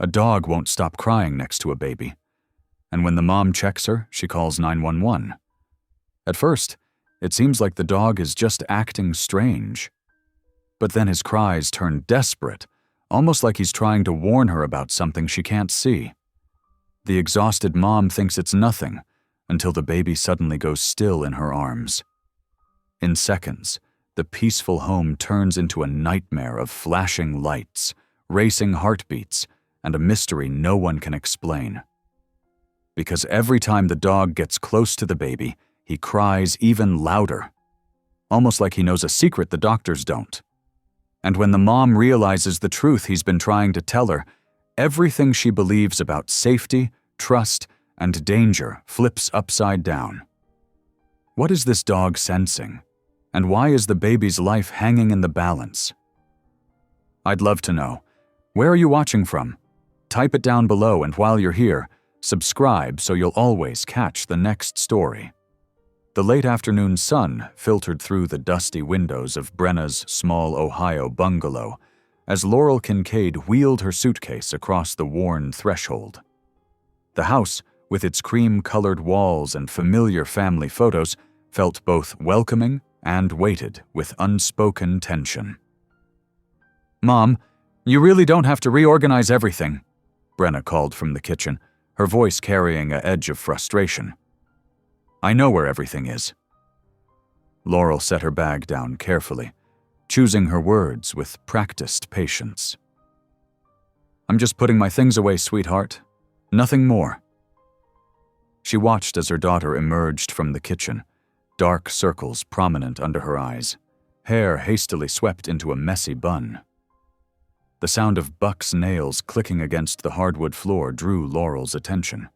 A dog won't stop crying next to a baby. And when the mom checks her, she calls 911. At first, it seems like the dog is just acting strange. But then his cries turn desperate, almost like he's trying to warn her about something she can't see. The exhausted mom thinks it's nothing, until the baby suddenly goes still in her arms. In seconds, the peaceful home turns into a nightmare of flashing lights, racing heartbeats, and a mystery no one can explain. Because every time the dog gets close to the baby, he cries even louder, almost like he knows a secret the doctors don't. And when the mom realizes the truth he's been trying to tell her, everything she believes about safety, trust, and danger flips upside down. What is this dog sensing? And why is the baby's life hanging in the balance? I'd love to know. Where are you watching from? Type it down below, and while you're here, subscribe so you'll always catch the next story. The late afternoon sun filtered through the dusty windows of Brenna's small Ohio bungalow as Laurel Kincaid wheeled her suitcase across the worn threshold. The house, with its cream-colored walls and familiar family photos, felt both welcoming and weighted with unspoken tension. "Mom, you really don't have to reorganize everything," Brenna called from the kitchen, her voice carrying an edge of frustration. "I know where everything is." Laurel set her bag down carefully, choosing her words with practiced patience. "I'm just putting my things away, sweetheart. Nothing more." She watched as her daughter emerged from the kitchen, dark circles prominent under her eyes, hair hastily swept into a messy bun. The sound of Buck's nails clicking against the hardwood floor drew Laurel's attention.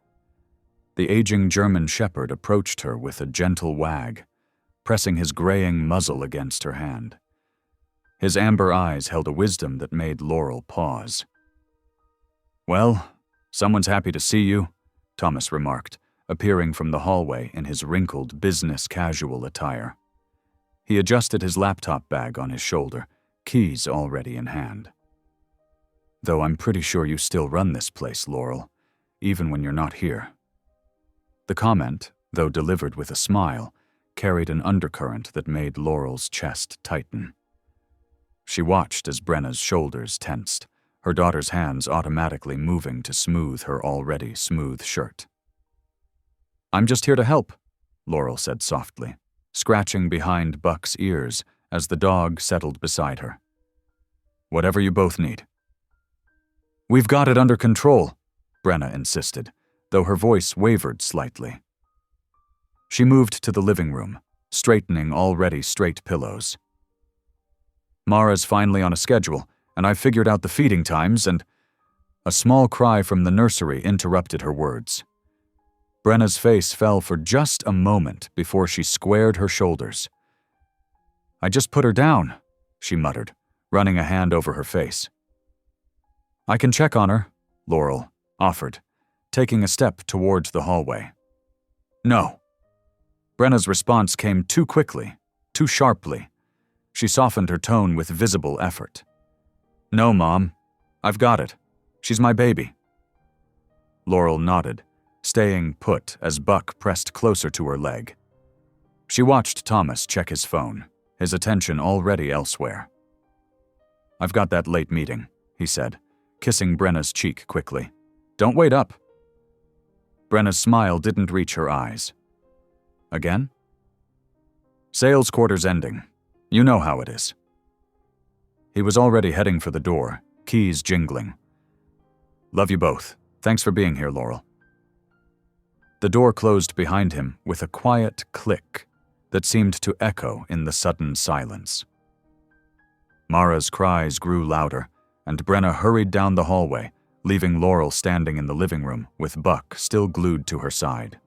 The aging German shepherd approached her with a gentle wag, pressing his graying muzzle against her hand. His amber eyes held a wisdom that made Laurel pause. "Well, someone's happy to see you," Thomas remarked, appearing from the hallway in his wrinkled business-casual attire. He adjusted his laptop bag on his shoulder, keys already in hand. "Though I'm pretty sure you still run this place, Laurel, even when you're not here." The comment, though delivered with a smile, carried an undercurrent that made Laurel's chest tighten. She watched as Brenna's shoulders tensed, her daughter's hands automatically moving to smooth her already smooth shirt. "I'm just here to help," Laurel said softly, scratching behind Buck's ears as the dog settled beside her. "Whatever you both need." "We've got it under control," Brenna insisted, though her voice wavered slightly. She moved to the living room, straightening already straight pillows. "Mara's finally on a schedule, and I've figured out the feeding times and—" A small cry from the nursery interrupted her words. Brenna's face fell for just a moment before she squared her shoulders. "I just put her down," she muttered, running a hand over her face. "I can check on her," Laurel offered, taking a step towards the hallway. "No." Brenna's response came too quickly, too sharply. She softened her tone with visible effort. "No, Mom. I've got it. She's my baby." Laurel nodded, staying put as Buck pressed closer to her leg. She watched Thomas check his phone, his attention already elsewhere. "I've got that late meeting," he said, kissing Brenna's cheek quickly. "Don't wait up." Brenna's smile didn't reach her eyes. "Again?" "Sales quarter's ending. You know how it is." He was already heading for the door, keys jingling. "Love you both. Thanks for being here, Laurel." The door closed behind him with a quiet click that seemed to echo in the sudden silence. Mara's cries grew louder, and Brenna hurried down the hallway, leaving Laurel standing in the living room with Buck still glued to her side.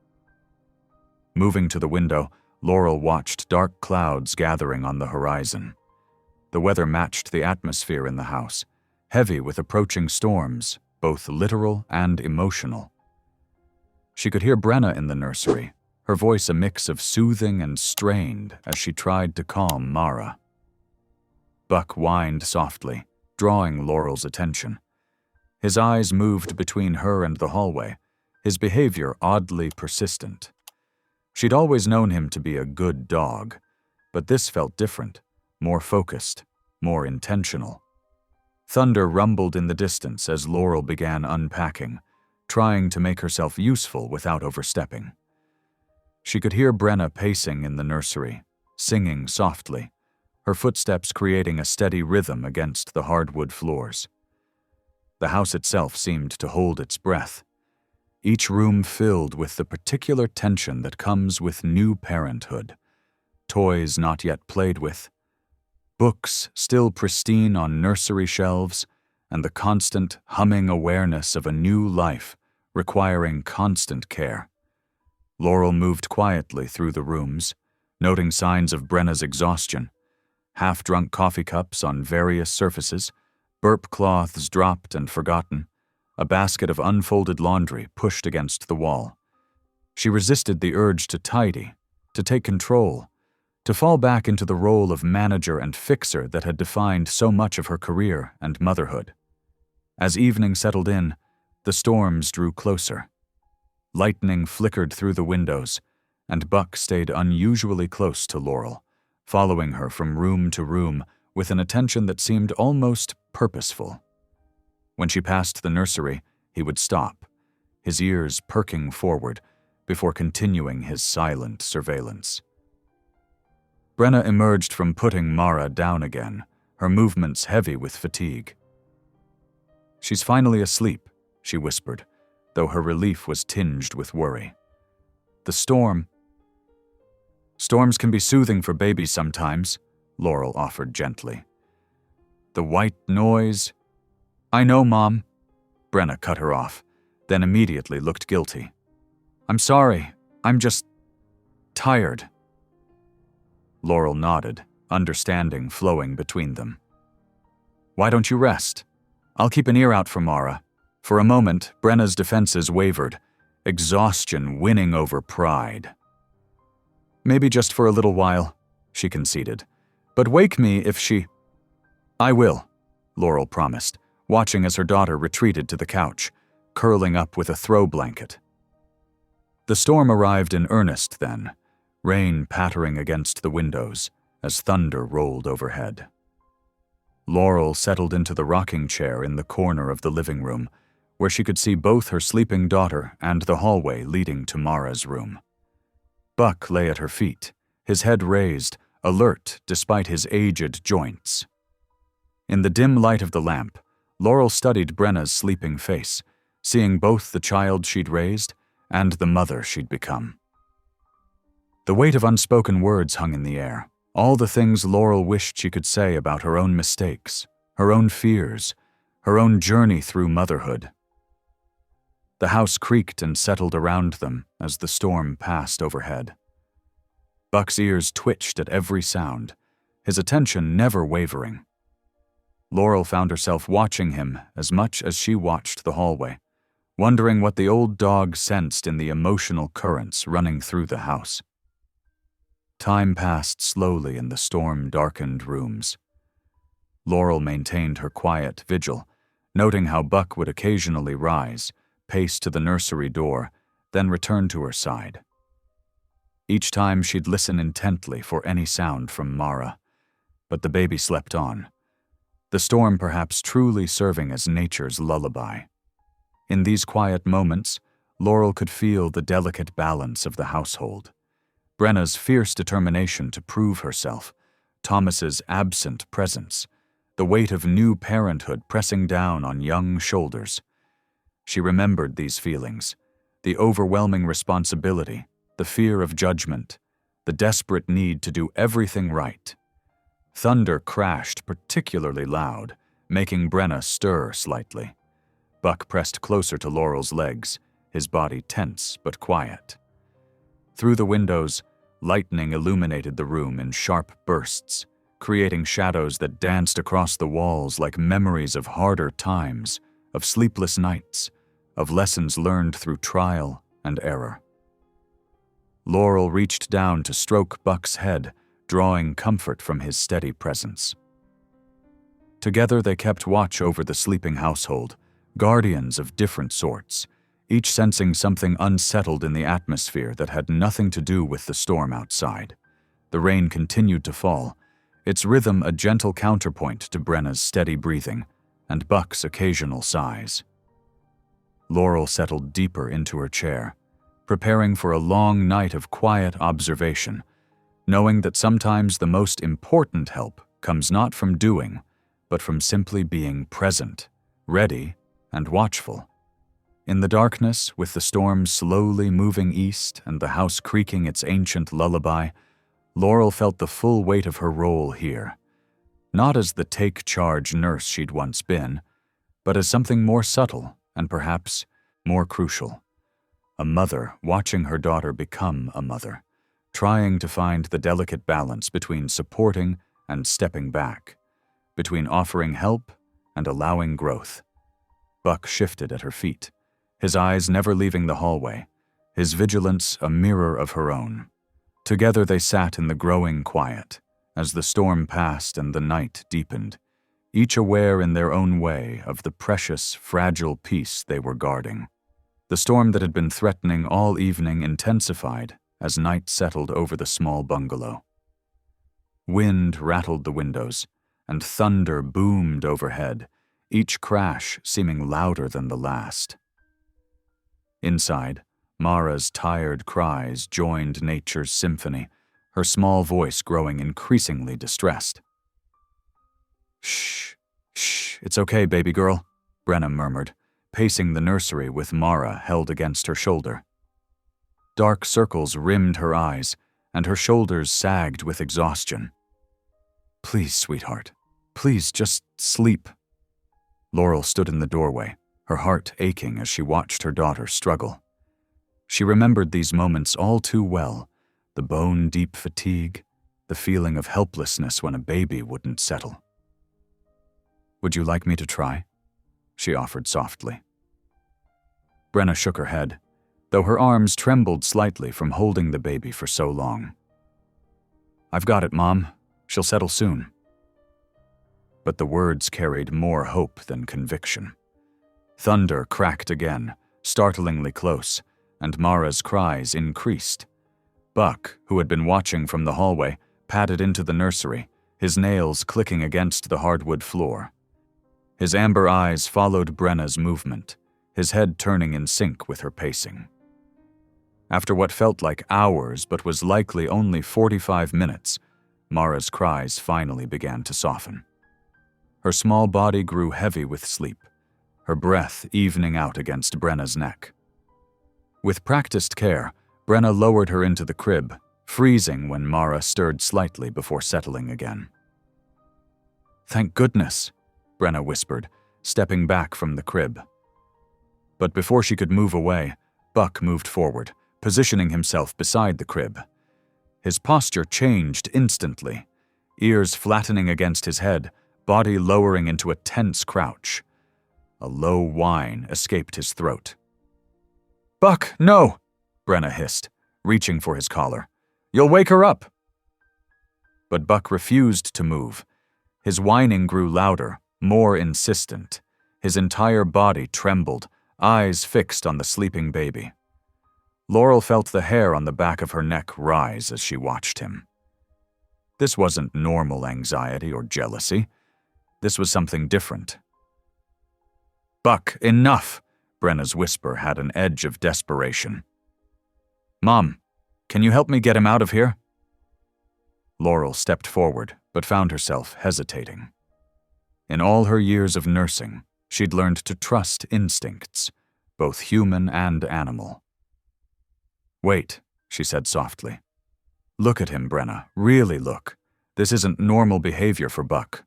Moving to the window, Laurel watched dark clouds gathering on the horizon. The weather matched the atmosphere in the house, heavy with approaching storms, both literal and emotional. She could hear Brenna in the nursery, her voice a mix of soothing and strained as she tried to calm Mara. Buck whined softly, drawing Laurel's attention. His eyes moved between her and the hallway, his behavior oddly persistent. She'd always known him to be a good dog, but this felt different, more focused, more intentional. Thunder rumbled in the distance as Laurel began unpacking, trying to make herself useful without overstepping. She could hear Brenna pacing in the nursery, singing softly, her footsteps creating a steady rhythm against the hardwood floors. The house itself seemed to hold its breath, each room filled with the particular tension that comes with new parenthood. Toys not yet played with, books still pristine on nursery shelves, and the constant humming awareness of a new life requiring constant care. Laurel moved quietly through the rooms, noting signs of Brenna's exhaustion, half-drunk coffee cups on various surfaces, burp cloths dropped and forgotten, a basket of unfolded laundry pushed against the wall. She resisted the urge to tidy, to take control, to fall back into the role of manager and fixer that had defined so much of her career and motherhood. As evening settled in, the storms drew closer. Lightning flickered through the windows, and Buck stayed unusually close to Laurel, following her from room to room with an attention that seemed almost purposeful. When she passed the nursery, he would stop, his ears perking forward, before continuing his silent surveillance. Brenna emerged from putting Mara down again, her movements heavy with fatigue. "She's finally asleep," she whispered, though her relief was tinged with worry. Storms can be soothing for babies sometimes," Laurel offered gently. "The white noise—" "I know, Mom." Brenna cut her off, then immediately looked guilty. "I'm sorry, I'm just tired." Laurel nodded, understanding flowing between them. "Why don't you rest? I'll keep an ear out for Mara." For a moment, Brenna's defenses wavered, exhaustion winning over pride. "Maybe just for a little while," she conceded. "But wake me if she—" "I will," Laurel promised, watching as her daughter retreated to the couch, curling up with a throw blanket. The storm arrived in earnest then, rain pattering against the windows as thunder rolled overhead. Laurel settled into the rocking chair in the corner of the living room, where she could see both her sleeping daughter and the hallway leading to Mara's room. Buck lay at her feet, his head raised, alert despite his aged joints. In the dim light of the lamp, Laurel studied Brenna's sleeping face, seeing both the child she'd raised and the mother she'd become. The weight of unspoken words hung in the air, all the things Laurel wished she could say about her own mistakes, her own fears, her own journey through motherhood. The house creaked and settled around them as the storm passed overhead. Buck's ears twitched at every sound, his attention never wavering. Laurel found herself watching him as much as she watched the hallway, wondering what the old dog sensed in the emotional currents running through the house. Time passed slowly in the storm-darkened rooms. Laurel maintained her quiet vigil, noting how Buck would occasionally rise, pace to the nursery door, then return to her side. Each time she'd listen intently for any sound from Mara, but the baby slept on, the storm perhaps truly serving as nature's lullaby. In these quiet moments, Laurel could feel the delicate balance of the household. Brenna's fierce determination to prove herself, Thomas's absent presence, the weight of new parenthood pressing down on young shoulders. She remembered these feelings, the overwhelming responsibility, the fear of judgment, the desperate need to do everything right. Thunder crashed particularly loud, making Brenna stir slightly. Buck pressed closer to Laurel's legs, his body tense but quiet. Through the windows, lightning illuminated the room in sharp bursts, creating shadows that danced across the walls like memories of harder times, of sleepless nights, of lessons learned through trial and error. Laurel reached down to stroke Buck's head, drawing comfort from his steady presence. Together they kept watch over the sleeping household, guardians of different sorts, each sensing something unsettled in the atmosphere that had nothing to do with the storm outside. The rain continued to fall, its rhythm a gentle counterpoint to Brenna's steady breathing and Buck's occasional sighs. Laurel settled deeper into her chair, preparing for a long night of quiet observation, knowing that sometimes the most important help comes not from doing, but from simply being present, ready, and watchful. In the darkness, with the storm slowly moving east and the house creaking its ancient lullaby, Laurel felt the full weight of her role here, not as the take-charge nurse she'd once been, but as something more subtle and perhaps more crucial. A mother watching her daughter become a mother, trying to find the delicate balance between supporting and stepping back, between offering help and allowing growth. Buck shifted at her feet, his eyes never leaving the hallway, his vigilance a mirror of her own. Together they sat in the growing quiet, as the storm passed and the night deepened, each aware in their own way of the precious, fragile peace they were guarding. The storm that had been threatening all evening intensified as night settled over the small bungalow. Wind rattled the windows, and thunder boomed overhead, each crash seeming louder than the last. Inside, Mara's tired cries joined nature's symphony, her small voice growing increasingly distressed. "Shh, shh, it's okay, baby girl," Brenna murmured, pacing the nursery with Mara held against her shoulder. Dark circles rimmed her eyes, and her shoulders sagged with exhaustion. "Please, sweetheart, please just sleep." Laurel stood in the doorway, her heart aching as she watched her daughter struggle. She remembered these moments all too well, the bone-deep fatigue, the feeling of helplessness when a baby wouldn't settle. "Would you like me to try?" she offered softly. Brenna shook her head, though her arms trembled slightly from holding the baby for so long. "I've got it, Mom. She'll settle soon." But the words carried more hope than conviction. Thunder cracked again, startlingly close, and Mara's cries increased. Buck, who had been watching from the hallway, padded into the nursery, his nails clicking against the hardwood floor. His amber eyes followed Brenna's movement, his head turning in sync with her pacing. After what felt like hours but was likely only 45 minutes, Mara's cries finally began to soften. Her small body grew heavy with sleep, her breath evening out against Brenna's neck. With practiced care, Brenna lowered her into the crib, freezing when Mara stirred slightly before settling again. "Thank goodness," Brenna whispered, stepping back from the crib. But before she could move away, Buck moved forward, positioning himself beside the crib. His posture changed instantly, ears flattening against his head, body lowering into a tense crouch. A low whine escaped his throat. "Buck, no!" Brenna hissed, reaching for his collar. "You'll wake her up!" But Buck refused to move. His whining grew louder, more insistent. His entire body trembled, eyes fixed on the sleeping baby. Laurel felt the hair on the back of her neck rise as she watched him. This wasn't normal anxiety or jealousy. This was something different. "Buck, enough!" Brenna's whisper had an edge of desperation. "Mom, can you help me get him out of here?" Laurel stepped forward, but found herself hesitating. In all her years of nursing, she'd learned to trust instincts, both human and animal. "Wait," she said softly. "Look at him, Brenna. Really look. This isn't normal behavior for Buck."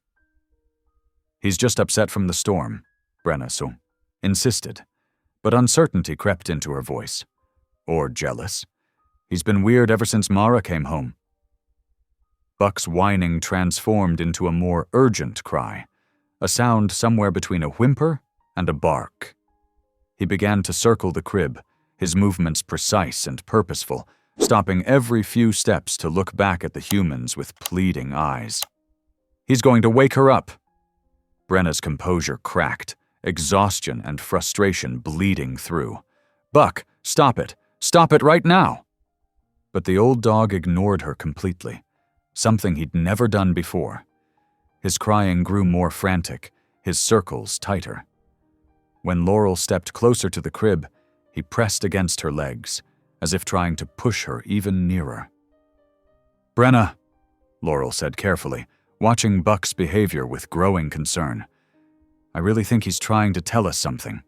"He's just upset from the storm," Brenna insisted, but uncertainty crept into her voice. "Or jealous. He's been weird ever since Mara came home." Buck's whining transformed into a more urgent cry, a sound somewhere between a whimper and a bark. He began to circle the crib, his movements precise and purposeful, stopping every few steps to look back at the humans with pleading eyes. "He's going to wake her up." Brenna's composure cracked, exhaustion and frustration bleeding through. "Buck, stop it! Stop it right now!" But the old dog ignored her completely, something he'd never done before. His crying grew more frantic, his circles tighter. When Laurel stepped closer to the crib, he pressed against her legs, as if trying to push her even nearer. "Brenna," Laurel said carefully, watching Buck's behavior with growing concern. "I really think he's trying to tell us something."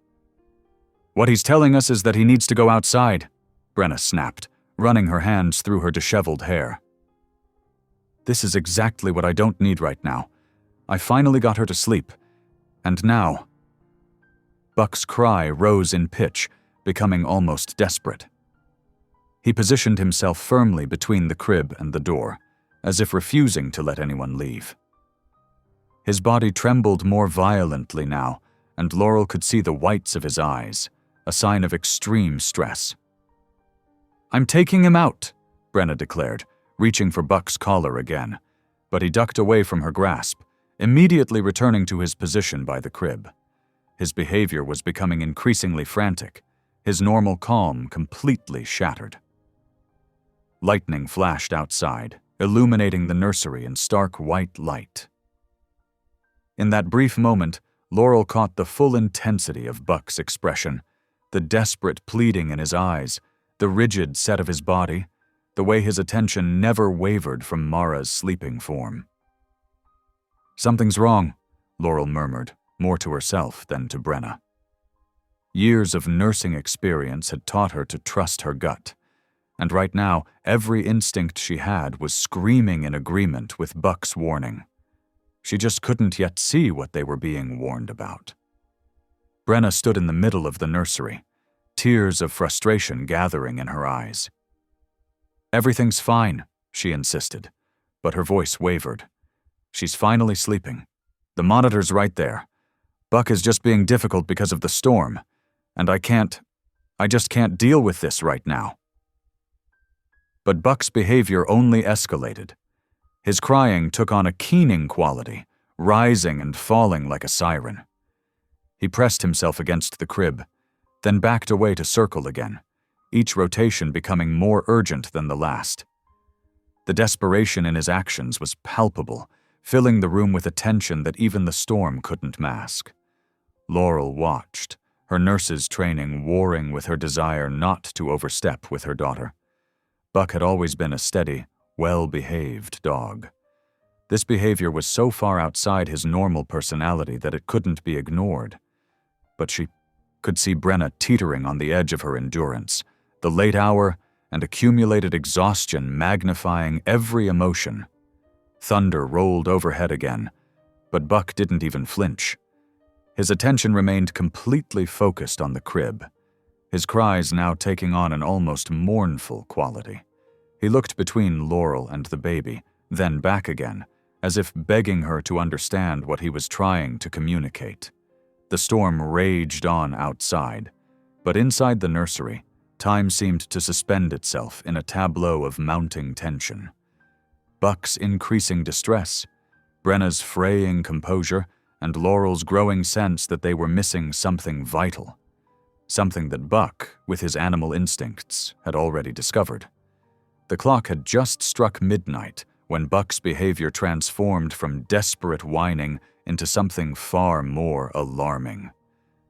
"What he's telling us is that he needs to go outside," Brenna snapped, running her hands through her disheveled hair. "This is exactly what I don't need right now. I finally got her to sleep. And now—" Buck's cry rose in pitch, becoming almost desperate. He positioned himself firmly between the crib and the door, as if refusing to let anyone leave. His body trembled more violently now, and Laurel could see the whites of his eyes, a sign of extreme stress. "I'm taking him out," Brenna declared, reaching for Buck's collar again, but he ducked away from her grasp, immediately returning to his position by the crib. His behavior was becoming increasingly frantic, his normal calm completely shattered. Lightning flashed outside, illuminating the nursery in stark white light. In that brief moment, Laurel caught the full intensity of Buck's expression, the desperate pleading in his eyes, the rigid set of his body, the way his attention never wavered from Mara's sleeping form. "Something's wrong," Laurel murmured, more to herself than to Brenna. Years of nursing experience had taught her to trust her gut, and right now every instinct she had was screaming in agreement with Buck's warning. She just couldn't yet see what they were being warned about. Brenna stood in the middle of the nursery, tears of frustration gathering in her eyes. "Everything's fine," she insisted, but her voice wavered. "She's finally sleeping. The monitor's right there. Buck is just being difficult because of the storm, and I just can't deal with this right now." But Buck's behavior only escalated. His crying took on a keening quality, rising and falling like a siren. He pressed himself against the crib, then backed away to circle again, each rotation becoming more urgent than the last. The desperation in his actions was palpable, filling the room with a tension that even the storm couldn't mask. Laurel watched, her nurse's training warring with her desire not to overstep with her daughter. Buck had always been a steady, well-behaved dog. This behavior was so far outside his normal personality that it couldn't be ignored. But she could see Brenna teetering on the edge of her endurance, the late hour and accumulated exhaustion magnifying every emotion. Thunder rolled overhead again, but Buck didn't even flinch. His attention remained completely focused on the crib, his cries now taking on an almost mournful quality. He looked between Laurel and the baby, then back again, as if begging her to understand what he was trying to communicate. The storm raged on outside, but inside the nursery, time seemed to suspend itself in a tableau of mounting tension. Buck's increasing distress, Brenna's fraying composure, and Laurel's growing sense that they were missing something vital. Something that Buck, with his animal instincts, had already discovered. The clock had just struck midnight when Buck's behavior transformed from desperate whining into something far more alarming.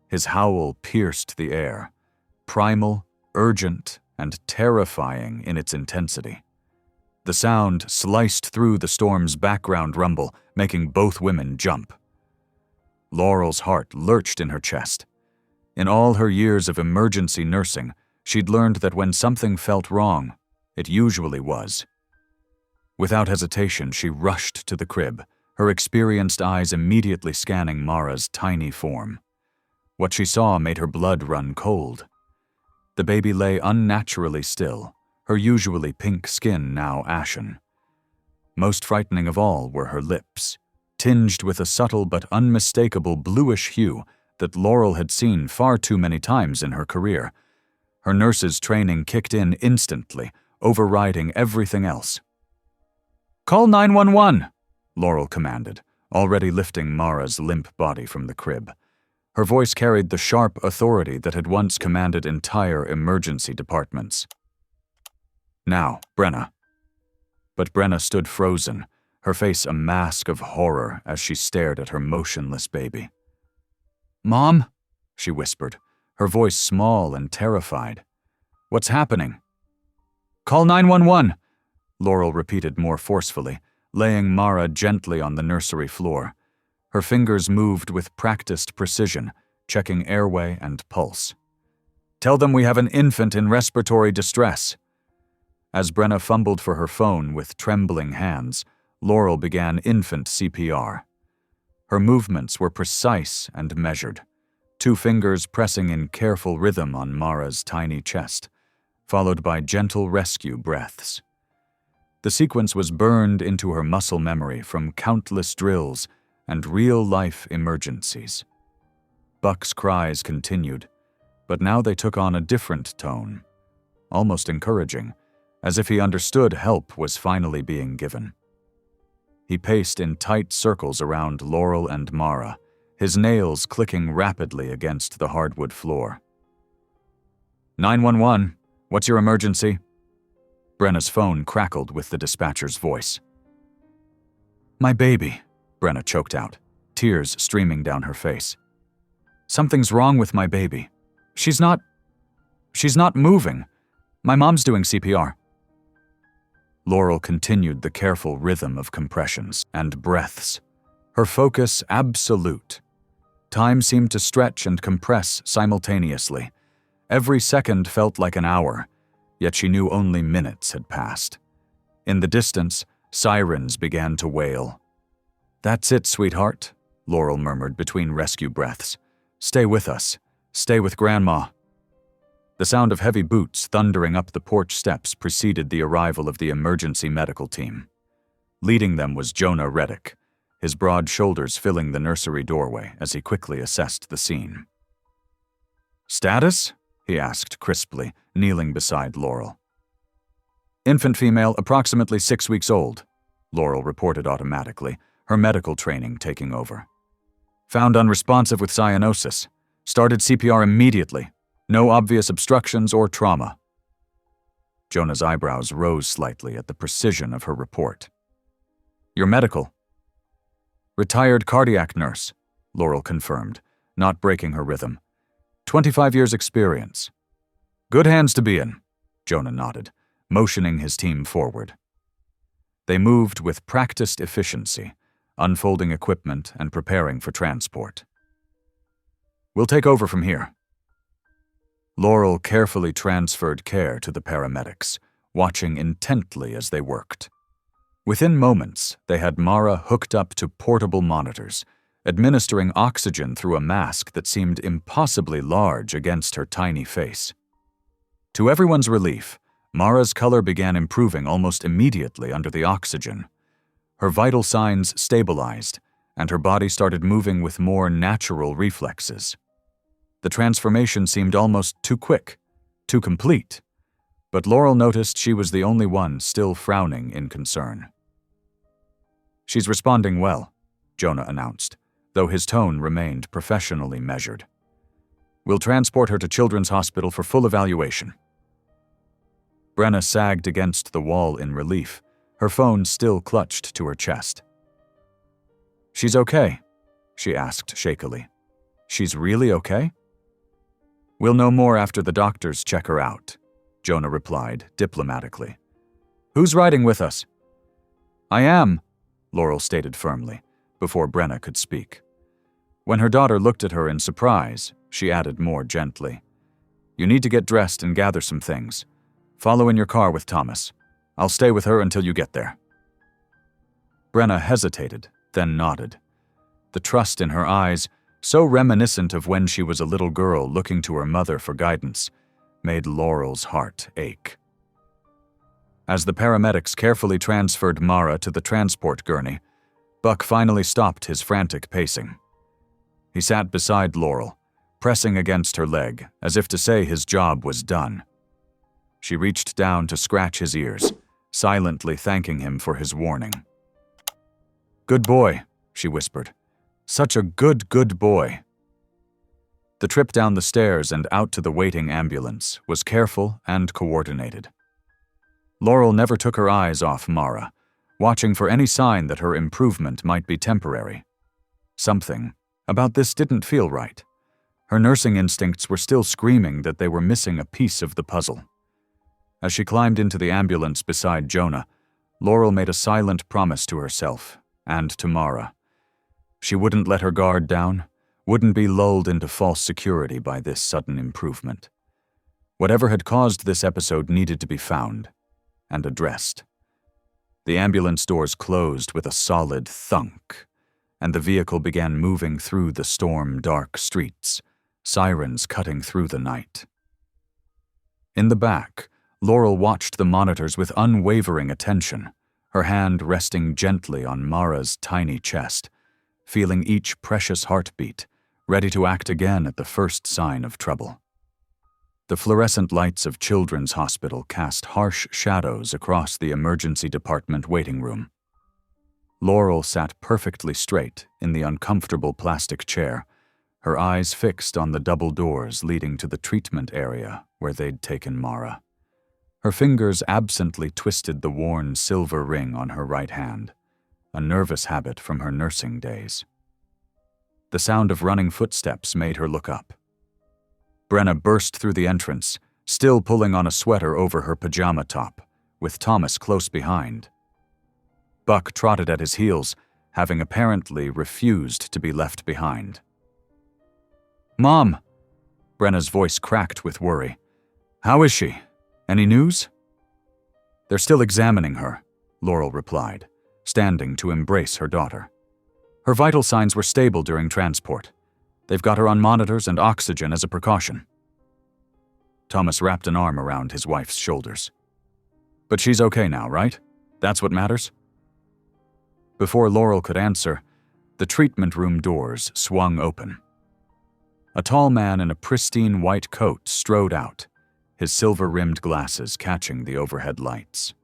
His howl pierced the air, primal, urgent, and terrifying in its intensity. The sound sliced through the storm's background rumble, making both women jump. Laurel's heart lurched in her chest. In all her years of emergency nursing, she'd learned that when something felt wrong, it usually was. Without hesitation, she rushed to the crib, her experienced eyes immediately scanning Mara's tiny form. What she saw made her blood run cold. The baby lay unnaturally still, her usually pink skin now ashen. Most frightening of all were her lips, tinged with a subtle but unmistakable bluish hue that Laurel had seen far too many times in her career. Her nurse's training kicked in instantly, overriding everything else. "Call 911, Laurel commanded, already lifting Mara's limp body from the crib. Her voice carried the sharp authority that had once commanded entire emergency departments. "Now, Brenna." But Brenna stood frozen, her face a mask of horror as she stared at her motionless baby. "Mom?" she whispered, her voice small and terrified. "What's happening?" "Call 911, Laurel repeated more forcefully, laying Mara gently on the nursery floor. Her fingers moved with practiced precision, checking airway and pulse. "Tell them we have an infant in respiratory distress." As Brenna fumbled for her phone with trembling hands, Laurel began infant CPR. Her movements were precise and measured, 2 fingers pressing in careful rhythm on Mara's tiny chest, followed by gentle rescue breaths. The sequence was burned into her muscle memory from countless drills and real-life emergencies. Buck's cries continued, but now they took on a different tone, almost encouraging, as if he understood help was finally being given. He paced in tight circles around Laurel and Mara, his nails clicking rapidly against the hardwood floor. 911, what's your emergency?" Brenna's phone crackled with the dispatcher's voice. "My baby," Brenna choked out, tears streaming down her face. "Something's wrong with my baby. She's not moving. My mom's doing CPR." Laurel continued the careful rhythm of compressions and breaths, her focus absolute. Time seemed to stretch and compress simultaneously. Every second felt like an hour, yet she knew only minutes had passed. In the distance, sirens began to wail. "That's it, sweetheart," Laurel murmured between rescue breaths. "Stay with us. Stay with Grandma." The sound of heavy boots thundering up the porch steps preceded the arrival of the emergency medical team. Leading them was Jonah Reddick, his broad shoulders filling the nursery doorway as he quickly assessed the scene. "Status?" he asked crisply, kneeling beside Laurel. "Infant female, approximately 6 weeks old," Laurel reported automatically, her medical training taking over. "Found unresponsive with cyanosis. Started CPR immediately. No obvious obstructions or trauma." Jonah's eyebrows rose slightly at the precision of her report. "Your medical?" "Retired cardiac nurse," Laurel confirmed, not breaking her rhythm. 25 years experience." "Good hands to be in," Jonah nodded, motioning his team forward. They moved with practiced efficiency, unfolding equipment and preparing for transport. "We'll take over from here." Laurel carefully transferred care to the paramedics, watching intently as they worked. Within moments, they had Mara hooked up to portable monitors, administering oxygen through a mask that seemed impossibly large against her tiny face. To everyone's relief, Mara's color began improving almost immediately under the oxygen. Her vital signs stabilized, and her body started moving with more natural reflexes. The transformation seemed almost too quick, too complete, but Laurel noticed she was the only one still frowning in concern. "She's responding well," Jonah announced, though his tone remained professionally measured. "We'll transport her to Children's Hospital for full evaluation." Brenna sagged against the wall in relief, her phone still clutched to her chest. "She's okay?" she asked shakily. "She's really okay?" "We'll know more after the doctors check her out," Jonah replied diplomatically. "Who's riding with us?" "I am," Laurel stated firmly, before Brenna could speak. When her daughter looked at her in surprise, she added more gently, "You need to get dressed and gather some things. Follow in your car with Thomas. I'll stay with her until you get there." Brenna hesitated, then nodded. The trust in her eyes, so reminiscent of when she was a little girl looking to her mother for guidance, made Laurel's heart ache. As the paramedics carefully transferred Mara to the transport gurney, Buck finally stopped his frantic pacing. He sat beside Laurel, pressing against her leg, as if to say his job was done. She reached down to scratch his ears, silently thanking him for his warning. "Good boy," she whispered. "Such a good boy." The trip down the stairs and out to the waiting ambulance was careful and coordinated. Laurel never took her eyes off Mara, watching for any sign that her improvement might be temporary. Something about this didn't feel right. Her nursing instincts were still screaming that they were missing a piece of the puzzle. As she climbed into the ambulance beside Jonah, Laurel made a silent promise to herself and to Mara. She wouldn't let her guard down, wouldn't be lulled into false security by this sudden improvement. Whatever had caused this episode needed to be found and addressed. The ambulance doors closed with a solid thunk, and the vehicle began moving through the storm-dark streets, sirens cutting through the night. In the back, Laurel watched the monitors with unwavering attention, her hand resting gently on Mara's tiny chest, feeling each precious heartbeat, ready to act again at the first sign of trouble. The fluorescent lights of Children's Hospital cast harsh shadows across the emergency department waiting room. Laurel sat perfectly straight in the uncomfortable plastic chair, her eyes fixed on the double doors leading to the treatment area where they'd taken Mara. Her fingers absently twisted the worn silver ring on her right hand, a nervous habit from her nursing days. The sound of running footsteps made her look up. Brenna burst through the entrance, still pulling on a sweater over her pajama top, with Thomas close behind. Buck trotted at his heels, having apparently refused to be left behind. "Mom!" Brenna's voice cracked with worry. "How is she? Any news?" "They're still examining her," Laurel replied, standing to embrace her daughter. "Her vital signs were stable during transport. They've got her on monitors and oxygen as a precaution." Thomas wrapped an arm around his wife's shoulders. "But she's okay now, right? That's what matters?" Before Laurel could answer, the treatment room doors swung open. A tall man in a pristine white coat strode out, his silver-rimmed glasses catching the overhead lights.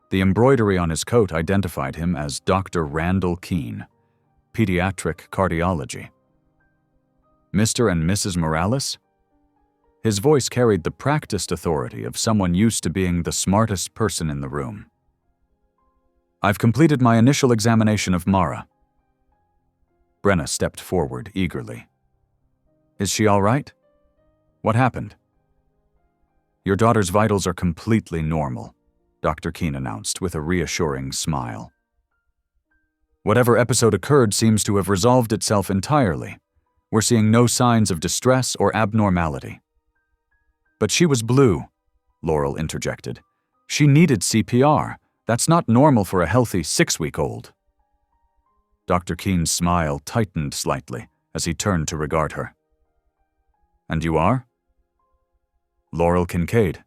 The embroidery on his coat identified him as Dr. Randall Keene, pediatric cardiology. "Mr. and Mrs. Morales?" His voice carried the practiced authority of someone used to being the smartest person in the room. "I've completed my initial examination of Mara." Brenna stepped forward eagerly. "Is she all right? What happened?" "Your daughter's vitals are completely normal," Dr. Keene announced with a reassuring smile. "Whatever episode occurred seems to have resolved itself entirely. We're seeing no signs of distress or abnormality." "But she was blue," Laurel interjected. "She needed CPR. That's not normal for a healthy 6-week-old. Dr. Keene's smile tightened slightly as he turned to regard her. "And you are?" "Laurel Kincaid.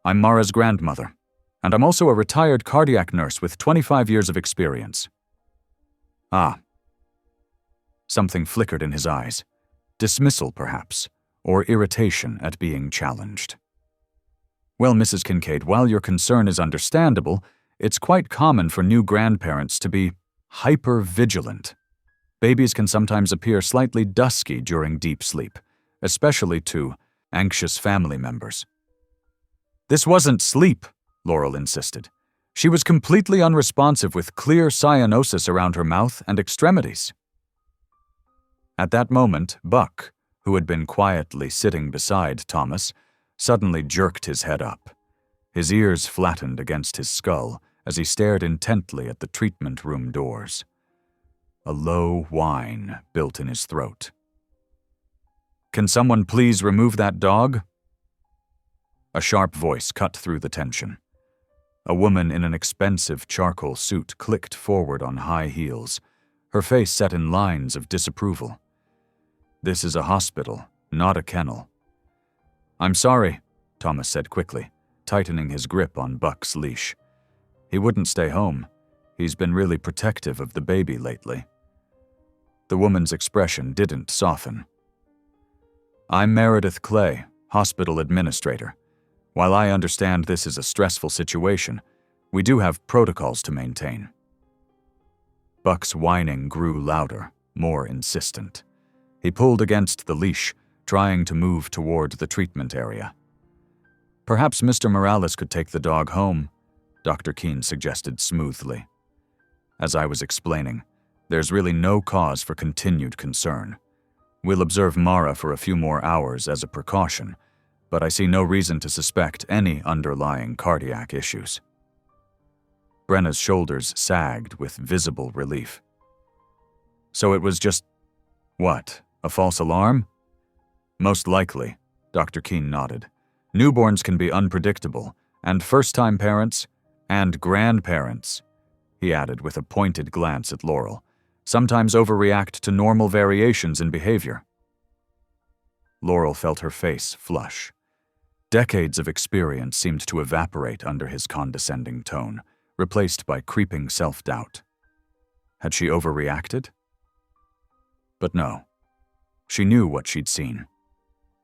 I'm Mara's grandmother, and I'm also a retired cardiac nurse with 25 years of experience." "Ah." Something flickered in his eyes. Dismissal, perhaps, or irritation at being challenged. "Well, Mrs. Kincaid, while your concern is understandable, it's quite common for new grandparents to be hyper-vigilant. Babies can sometimes appear slightly dusky during deep sleep, especially to anxious family members." "This wasn't sleep," Laurel insisted. "She was completely unresponsive with clear cyanosis around her mouth and extremities." At that moment, Buck, who had been quietly sitting beside Thomas, suddenly jerked his head up. His ears flattened against his skull as he stared intently at the treatment room doors. A low whine built in his throat. "Can someone please remove that dog?" A sharp voice cut through the tension. A woman in an expensive charcoal suit clicked forward on high heels, her face set in lines of disapproval. "This is a hospital, not a kennel." "I'm sorry," Thomas said quickly, tightening his grip on Buck's leash. "He wouldn't stay home. He's been really protective of the baby lately." The woman's expression didn't soften. "I'm Meredith Clay, hospital administrator. While I understand this is a stressful situation, we do have protocols to maintain." Buck's whining grew louder, more insistent. He pulled against the leash, trying to move toward the treatment area. Perhaps Mr. Morales could take the dog home, Dr. Keene suggested smoothly. As I was explaining, there's really no cause for continued concern. We'll observe Mara for a few more hours as a precaution, but I see no reason to suspect any underlying cardiac issues. Brenna's shoulders sagged with visible relief. So it was just, what, a false alarm? Most likely, Dr. Keene nodded. Newborns can be unpredictable, and first-time parents and grandparents, he added with a pointed glance at Laurel, sometimes overreact to normal variations in behavior. Laurel felt her face flush. Decades of experience seemed to evaporate under his condescending tone, replaced by creeping self-doubt. Had she overreacted? But no. She knew what she'd seen,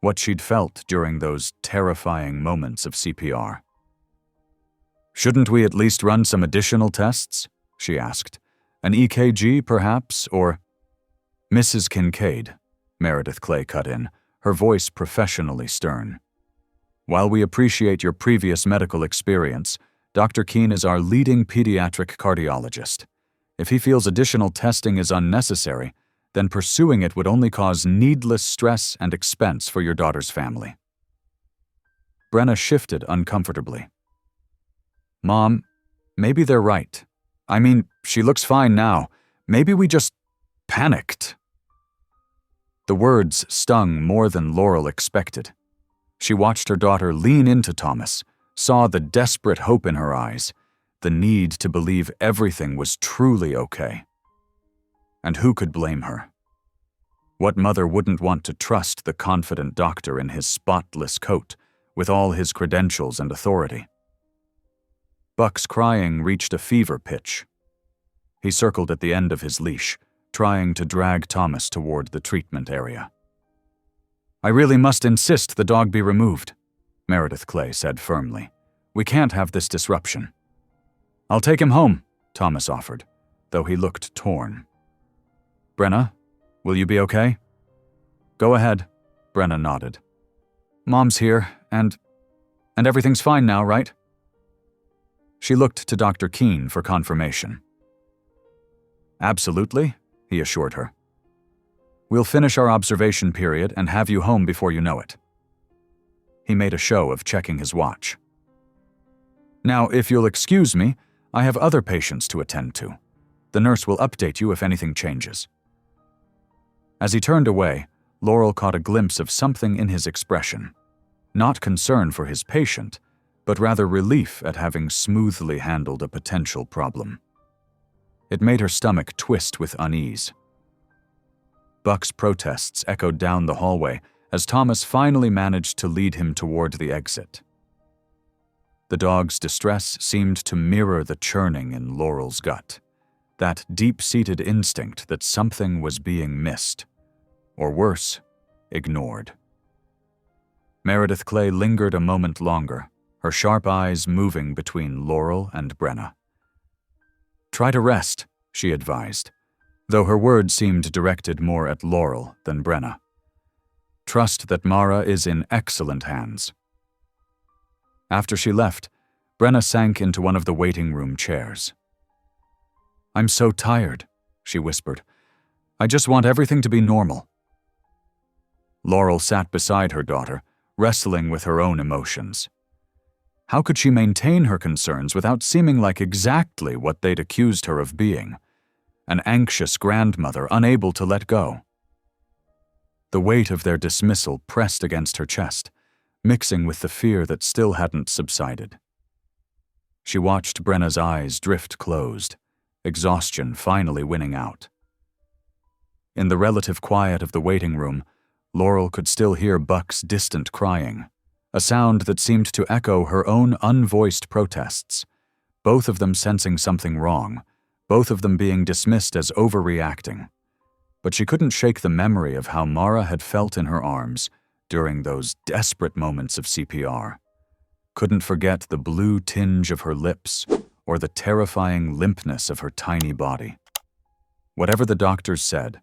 what she'd felt during those terrifying moments of CPR. "Shouldn't we at least run some additional tests?" she asked. "An EKG, perhaps, or—" "Mrs. Kincaid," Meredith Clay cut in, her voice professionally stern. "While we appreciate your previous medical experience, Dr. Keene is our leading pediatric cardiologist. If he feels additional testing is unnecessary, then pursuing it would only cause needless stress and expense for your daughter's family." Brenna shifted uncomfortably. "Mom, maybe they're right. I mean, she looks fine now. Maybe we just panicked." The words stung more than Laurel expected. She watched her daughter lean into Thomas, saw the desperate hope in her eyes, the need to believe everything was truly okay. And who could blame her? What mother wouldn't want to trust the confident doctor in his spotless coat, with all his credentials and authority? Buck's crying reached a fever pitch. He circled at the end of his leash, trying to drag Thomas toward the treatment area. "I really must insist the dog be removed," Meredith Clay said firmly. "We can't have this disruption." "I'll take him home," Thomas offered, though he looked torn. "Brenna, will you be okay?" "Go ahead," Brenna nodded. "Mom's here, and everything's fine now, right?" She looked to Dr. Keene for confirmation. "Absolutely," he assured her. "We'll finish our observation period and have you home before you know it." He made a show of checking his watch. "Now, if you'll excuse me, I have other patients to attend to. The nurse will update you if anything changes." As he turned away, Laurel caught a glimpse of something in his expression. Not concern for his patient, but rather relief at having smoothly handled a potential problem. It made her stomach twist with unease. Buck's protests echoed down the hallway as Thomas finally managed to lead him toward the exit. The dog's distress seemed to mirror the churning in Laurel's gut, that deep-seated instinct that something was being missed, or worse, ignored. Meredith Clay lingered a moment longer, her sharp eyes moving between Laurel and Brenna. "Try to rest," she advised, though her words seemed directed more at Laurel than Brenna. "Trust that Mara is in excellent hands." After she left, Brenna sank into one of the waiting room chairs. "I'm so tired," she whispered. "I just want everything to be normal." Laurel sat beside her daughter, wrestling with her own emotions. How could she maintain her concerns without seeming like exactly what they'd accused her of being? An anxious grandmother unable to let go. The weight of their dismissal pressed against her chest, mixing with the fear that still hadn't subsided. She watched Brenna's eyes drift closed, exhaustion finally winning out. In the relative quiet of the waiting room, Laurel could still hear Buck's distant crying, a sound that seemed to echo her own unvoiced protests, both of them sensing something wrong, both of them being dismissed as overreacting. But she couldn't shake the memory of how Mara had felt in her arms during those desperate moments of CPR. Couldn't forget the blue tinge of her lips or the terrifying limpness of her tiny body. Whatever the doctors said,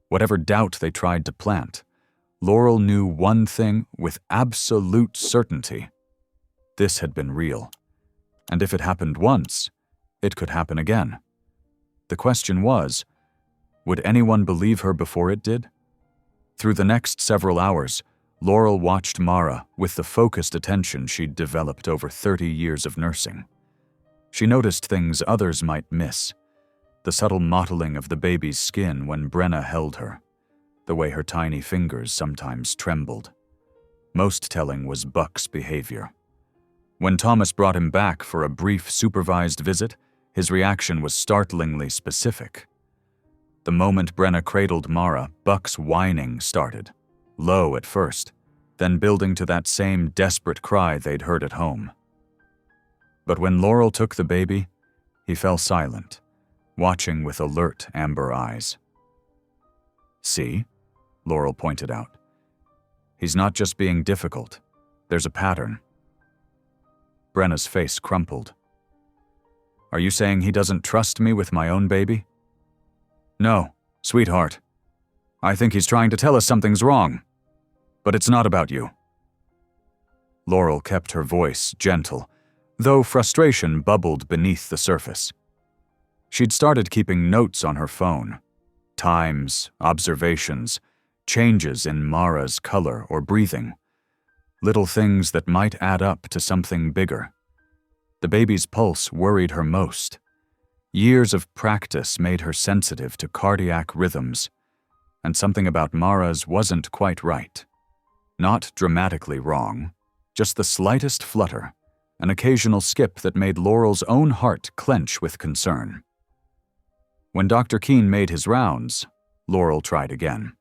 whatever doubt they tried to plant, Laurel knew one thing with absolute certainty. This had been real. And if it happened once, it could happen again. The question was, would anyone believe her before it did? Through the next several hours, Laurel watched Mara with the focused attention she'd developed over 30 years of nursing. She noticed things others might miss. The subtle mottling of the baby's skin when Brenna held her, the way her tiny fingers sometimes trembled. Most telling was Buck's behavior. When Thomas brought him back for a brief supervised visit, his reaction was startlingly specific. The moment Brenna cradled Mara, Buck's whining started, low at first, then building to that same desperate cry they'd heard at home. But when Laurel took the baby, he fell silent, watching with alert amber eyes. "See?" Laurel pointed out. "He's not just being difficult. There's a pattern." Brenna's face crumpled. "Are you saying he doesn't trust me with my own baby?" "No, sweetheart. I think he's trying to tell us something's wrong. But it's not about you." Laurel kept her voice gentle, though frustration bubbled beneath the surface. She'd started keeping notes on her phone. Times, observations, changes in Mara's color or breathing. Little things that might add up to something bigger. The baby's pulse worried her most. Years of practice made her sensitive to cardiac rhythms, and something about Mara's wasn't quite right. Not dramatically wrong, just the slightest flutter, an occasional skip that made Laurel's own heart clench with concern. When Dr. Keene made his rounds, Laurel tried again.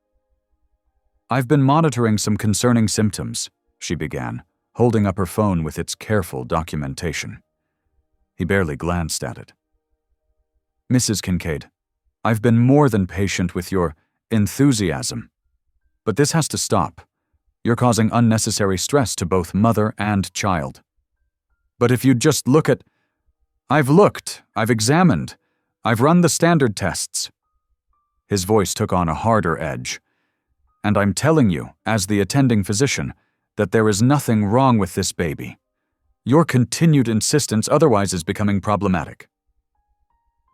"I've been monitoring some concerning symptoms," she began, holding up her phone with its careful documentation. He barely glanced at it. "Mrs. Kincaid, I've been more than patient with your enthusiasm. But this has to stop. You're causing unnecessary stress to both mother and child. But if you'd just look at... I've looked, I've examined, I've run the standard tests." His voice took on a harder edge. "And I'm telling you, as the attending physician, that there is nothing wrong with this baby. Your continued insistence otherwise is becoming problematic."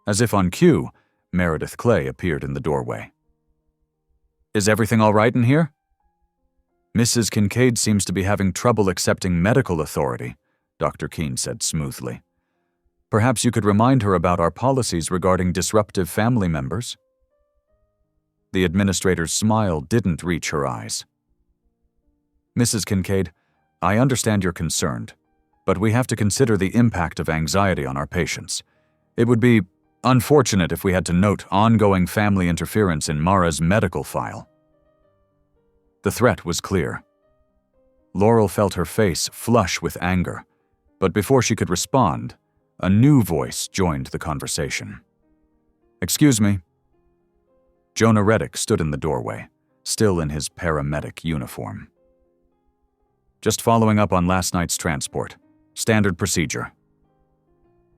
As if on cue, Meredith Clay appeared in the doorway. "Is everything all right in here?" "Mrs. Kincaid seems to be having trouble accepting medical authority," Dr. Keene said smoothly. "Perhaps you could remind her about our policies regarding disruptive family members." The administrator's smile didn't reach her eyes. "Mrs. Kincaid, I understand you're concerned, but we have to consider the impact of anxiety on our patients. It would be unfortunate if we had to note ongoing family interference in Mara's medical file." The threat was clear. Laurel felt her face flush with anger, but before she could respond, a new voice joined the conversation. "Excuse me." Jonah Reddick stood in the doorway, still in his paramedic uniform. "Just following up on last night's transport. Standard procedure."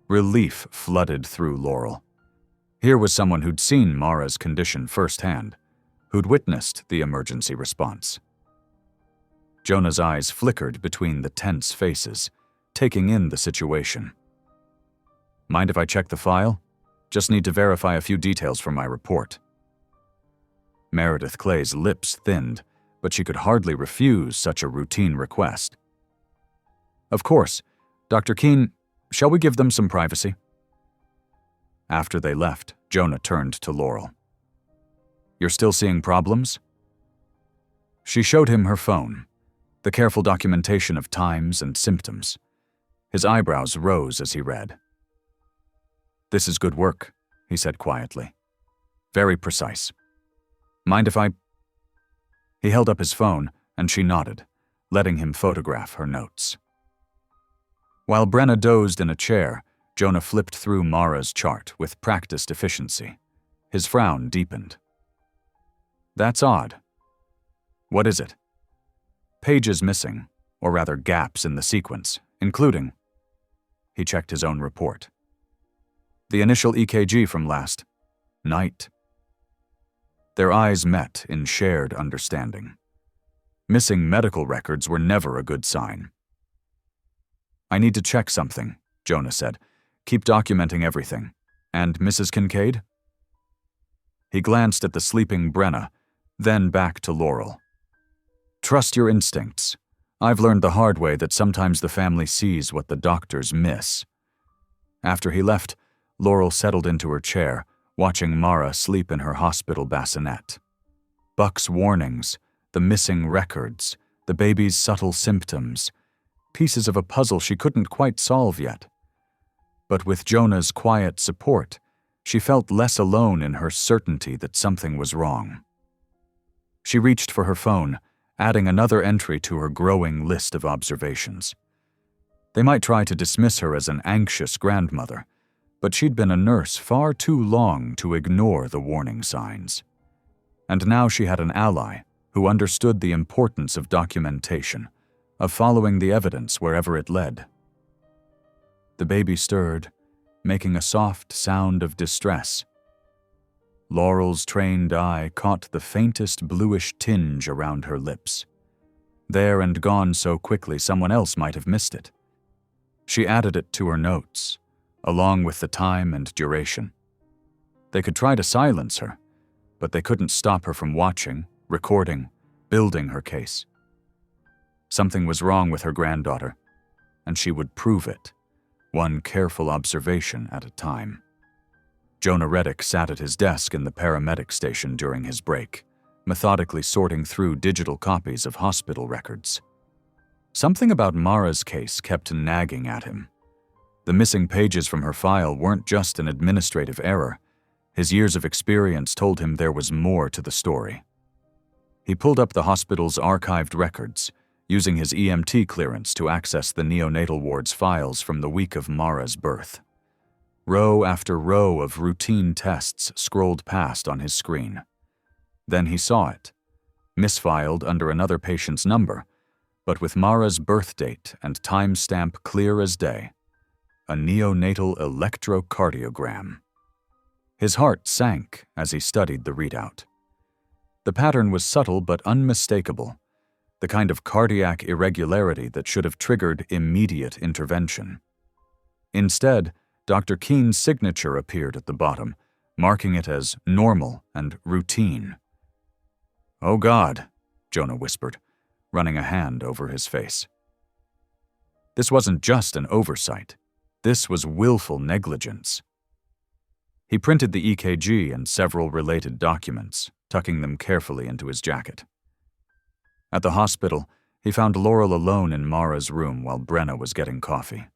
Relief flooded through Laurel. Here was someone who'd seen Mara's condition firsthand, who'd witnessed the emergency response. Jonah's eyes flickered between the tense faces, taking in the situation. "Mind if I check the file? Just need to verify a few details from my report." Meredith Clay's lips thinned, but she could hardly refuse such a routine request. "Of course. Dr. Keene, shall we give them some privacy?" After they left, Jonah turned to Laurel. "You're still seeing problems?" She showed him her phone, the careful documentation of times and symptoms. His eyebrows rose as he read. "This is good work," he said quietly. "Very precise. Mind if I..." He held up his phone, and she nodded, letting him photograph her notes. While Brenna dozed in a chair, Jonah flipped through Mara's chart with practiced efficiency. His frown deepened. "That's odd." "What is it?" "Pages missing, or rather gaps in the sequence, including..." He checked his own report. "The initial EKG from last night." Their eyes met in shared understanding. Missing medical records were never a good sign. "I need to check something," Jonah said. "Keep documenting everything. And Mrs. Kincaid?" He glanced at the sleeping Brenna, then back to Laurel. "Trust your instincts. I've learned the hard way that sometimes the family sees what the doctors miss." After he left, Laurel settled into her chair, watching Mara sleep in her hospital bassinet. Buck's warnings, the missing records, the baby's subtle symptoms, pieces of a puzzle she couldn't quite solve yet. But with Jonah's quiet support, she felt less alone in her certainty that something was wrong. She reached for her phone, adding another entry to her growing list of observations. They might try to dismiss her as an anxious grandmother, but she'd been a nurse far too long to ignore the warning signs. And now she had an ally who understood the importance of documentation, of following the evidence wherever it led. The baby stirred, making a soft sound of distress. Laurel's trained eye caught the faintest bluish tinge around her lips. There and gone so quickly someone else might have missed it. She added it to her notes, along with the time and duration. They could try to silence her, but they couldn't stop her from watching, recording, building her case. Something was wrong with her granddaughter, and she would prove it, one careful observation at a time. Jonah Reddick sat at his desk in the paramedic station during his break, methodically sorting through digital copies of hospital records. Something about Mara's case kept nagging at him. The missing pages from her file weren't just an administrative error. His years of experience told him there was more to the story. He pulled up the hospital's archived records, using his EMT clearance to access the neonatal ward's files from the week of Mara's birth. Row after row of routine tests scrolled past on his screen. Then he saw it, misfiled under another patient's number, but with Mara's birth date and timestamp clear as day. A neonatal electrocardiogram. His heart sank as he studied the readout. The pattern was subtle but unmistakable, the kind of cardiac irregularity that should have triggered immediate intervention. Instead, Dr. Keen's signature appeared at the bottom, marking it as normal and routine. "Oh God," Jonah whispered, running a hand over his face. This wasn't just an oversight. This was willful negligence. He printed the EKG and several related documents, tucking them carefully into his jacket. At the hospital, he found Laurel alone in Mara's room while Brenna was getting coffee.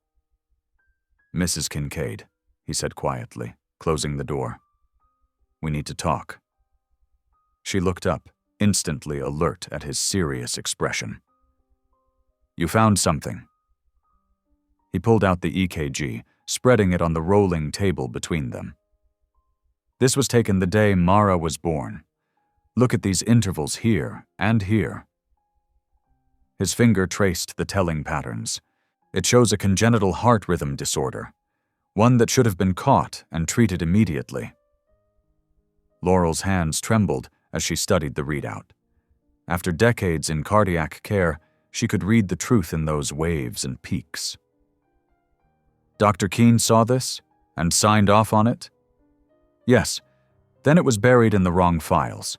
"Mrs. Kincaid," he said quietly, closing the door. "We need to talk." She looked up, instantly alert at his serious expression. "You found something." He pulled out the EKG, spreading it on the rolling table between them. "This was taken the day Mara was born. Look at these intervals here and here." His finger traced the telling patterns. It shows a congenital heart rhythm disorder, one that should have been caught and treated immediately. Laurel's hands trembled as she studied the readout. After decades in cardiac care, she could read the truth in those waves and peaks. "Dr. Keen saw this and signed off on it?" "Yes. Then it was buried in the wrong files.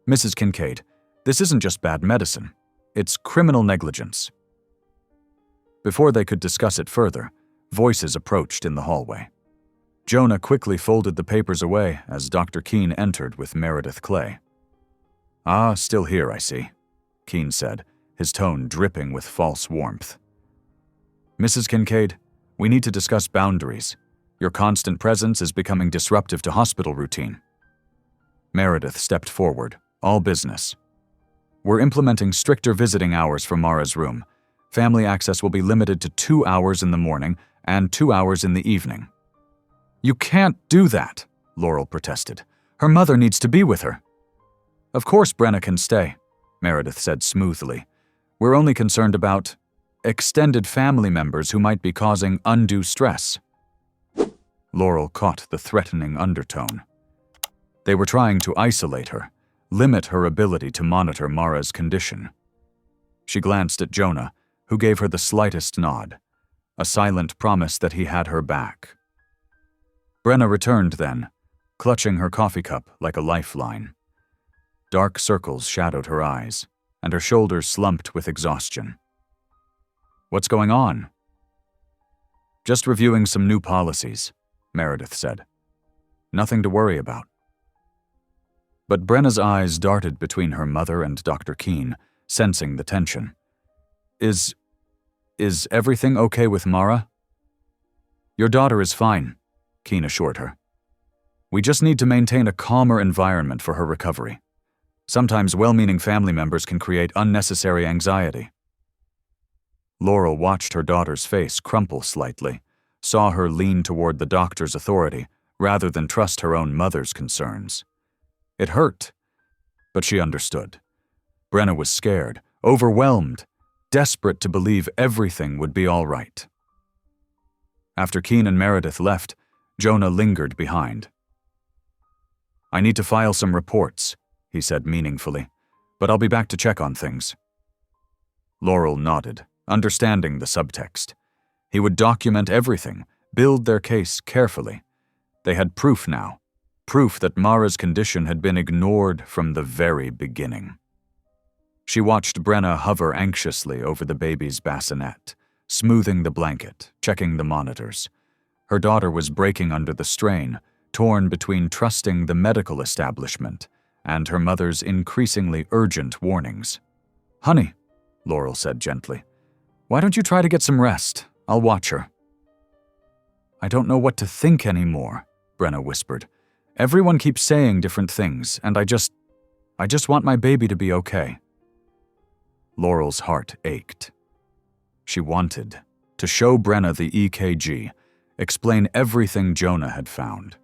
Mrs. Kincaid, this isn't just bad medicine. It's criminal negligence." Before they could discuss it further, voices approached in the hallway. Jonah quickly folded the papers away as Dr. Keen entered with Meredith Clay. "Ah, still here, I see," Keen said, his tone dripping with false warmth. "Mrs. Kincaid, we need to discuss boundaries. Your constant presence is becoming disruptive to hospital routine." Meredith stepped forward, all business. "We're implementing stricter visiting hours for Mara's room. Family access will be limited to 2 hours in the morning and 2 hours in the evening." "You can't do that," Laurel protested. "Her mother needs to be with her." "Of course Brenna can stay," Meredith said smoothly. "We're only concerned about extended family members who might be causing undue stress." Laurel caught the threatening undertone. They were trying to isolate her, limit her ability to monitor Mara's condition. She glanced at Jonah, who gave her the slightest nod, a silent promise that he had her back. Brenna returned then, clutching her coffee cup like a lifeline. Dark circles shadowed her eyes, and her shoulders slumped with exhaustion. "What's going on?" "Just reviewing some new policies," Meredith said. "Nothing to worry about." But Brenna's eyes darted between her mother and Dr. Keene, sensing the tension. Is everything okay with Mara?" "Your daughter is fine," Keene assured her. "We just need to maintain a calmer environment for her recovery. Sometimes well-meaning family members can create unnecessary anxiety." Laurel watched her daughter's face crumple slightly, saw her lean toward the doctor's authority rather than trust her own mother's concerns. It hurt, but she understood. Brenna was scared, overwhelmed, desperate to believe everything would be all right. After Keene and Meredith left, Jonah lingered behind. "I need to file some reports," he said meaningfully, "but I'll be back to check on things." Laurel nodded, understanding the subtext. He would document everything, build their case carefully. They had proof now, proof that Mara's condition had been ignored from the very beginning. She watched Brenna hover anxiously over the baby's bassinet, smoothing the blanket, checking the monitors. Her daughter was breaking under the strain, torn between trusting the medical establishment and her mother's increasingly urgent warnings. "Honey," Laurel said gently, "why don't you try to get some rest? I'll watch her." "I don't know what to think anymore," Brenna whispered. "Everyone keeps saying different things, and I just want my baby to be okay." Laurel's heart ached. She wanted to show Brenna the EKG, explain everything Jonah had found.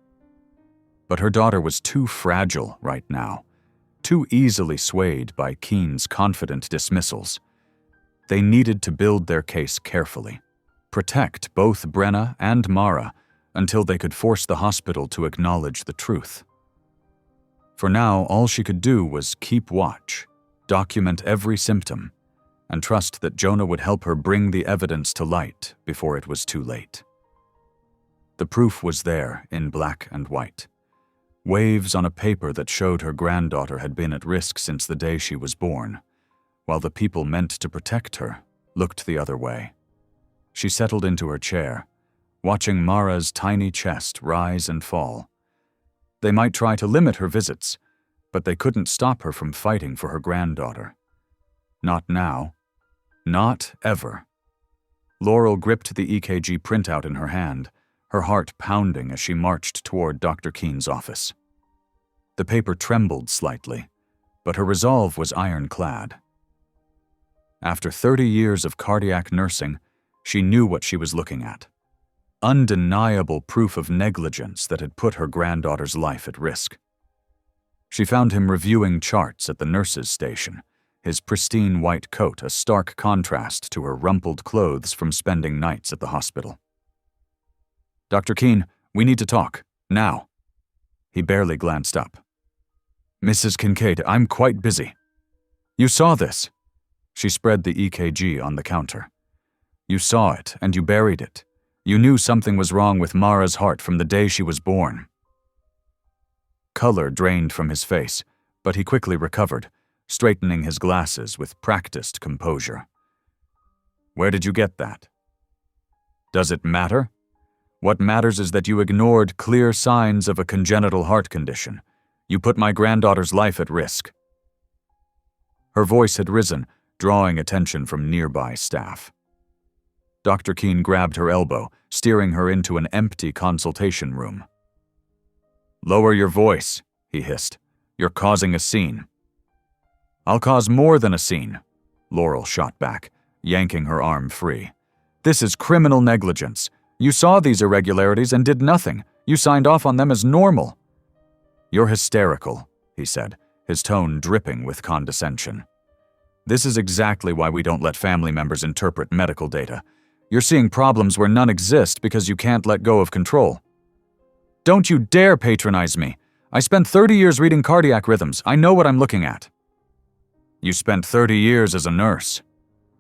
But her daughter was too fragile right now, too easily swayed by Keene's confident dismissals. They needed to build their case carefully, protect both Brenna and Mara until they could force the hospital to acknowledge the truth. For now, all she could do was keep watch, document every symptom, and trust that Jonah would help her bring the evidence to light before it was too late. The proof was there in black and white. Waves on a paper that showed her granddaughter had been at risk since the day she was born, while the people meant to protect her looked the other way. She settled into her chair, watching Mara's tiny chest rise and fall. They might try to limit her visits, but they couldn't stop her from fighting for her granddaughter. Not now. Not ever. Laurel gripped the EKG printout in her hand, her heart pounding as she marched toward Dr. Keene's office. The paper trembled slightly, but her resolve was ironclad. After 30 years of cardiac nursing, she knew what she was looking at. Undeniable proof of negligence that had put her granddaughter's life at risk. She found him reviewing charts at the nurse's station, his pristine white coat a stark contrast to her rumpled clothes from spending nights at the hospital. "Dr. Keene, we need to talk, now." He barely glanced up. "Mrs. Kincaid, I'm quite busy." "You saw this." She spread the EKG on the counter. "You saw it, and you buried it. You knew something was wrong with Mara's heart from the day she was born." Color drained from his face, but he quickly recovered, straightening his glasses with practiced composure. "Where did you get that?" "Does it matter? What matters is that you ignored clear signs of a congenital heart condition. You put my granddaughter's life at risk." Her voice had risen, drawing attention from nearby staff. Dr. Keene grabbed her elbow, steering her into an empty consultation room. "Lower your voice," he hissed. "You're causing a scene." "I'll cause more than a scene," Laurel shot back, yanking her arm free. "This is criminal negligence. You saw these irregularities and did nothing. You signed off on them as normal." "You're hysterical," he said, his tone dripping with condescension. "This is exactly why we don't let family members interpret medical data. You're seeing problems where none exist because you can't let go of control." "Don't you dare patronize me. I spent 30 years reading cardiac rhythms. I know what I'm looking at." "You spent 30 years as a nurse,"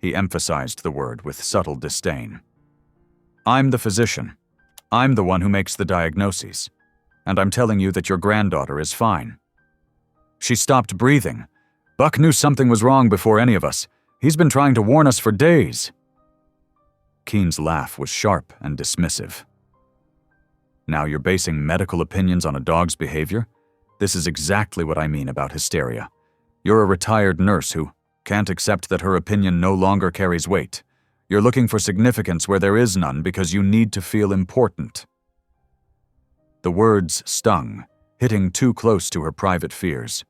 He emphasized the word with subtle disdain. I'm the physician. I'm the one who makes the diagnoses. And I'm telling you that your granddaughter is fine. She stopped breathing. Buck knew something was wrong before any of us. He's been trying to warn us for days. Keen's laugh was sharp and dismissive. Now you're basing medical opinions on a dog's behavior? This is exactly what I mean about hysteria. You're a retired nurse who can't accept that her opinion no longer carries weight. You're looking for significance where there is none because you need to feel important. The words stung, hitting too close to her private fears.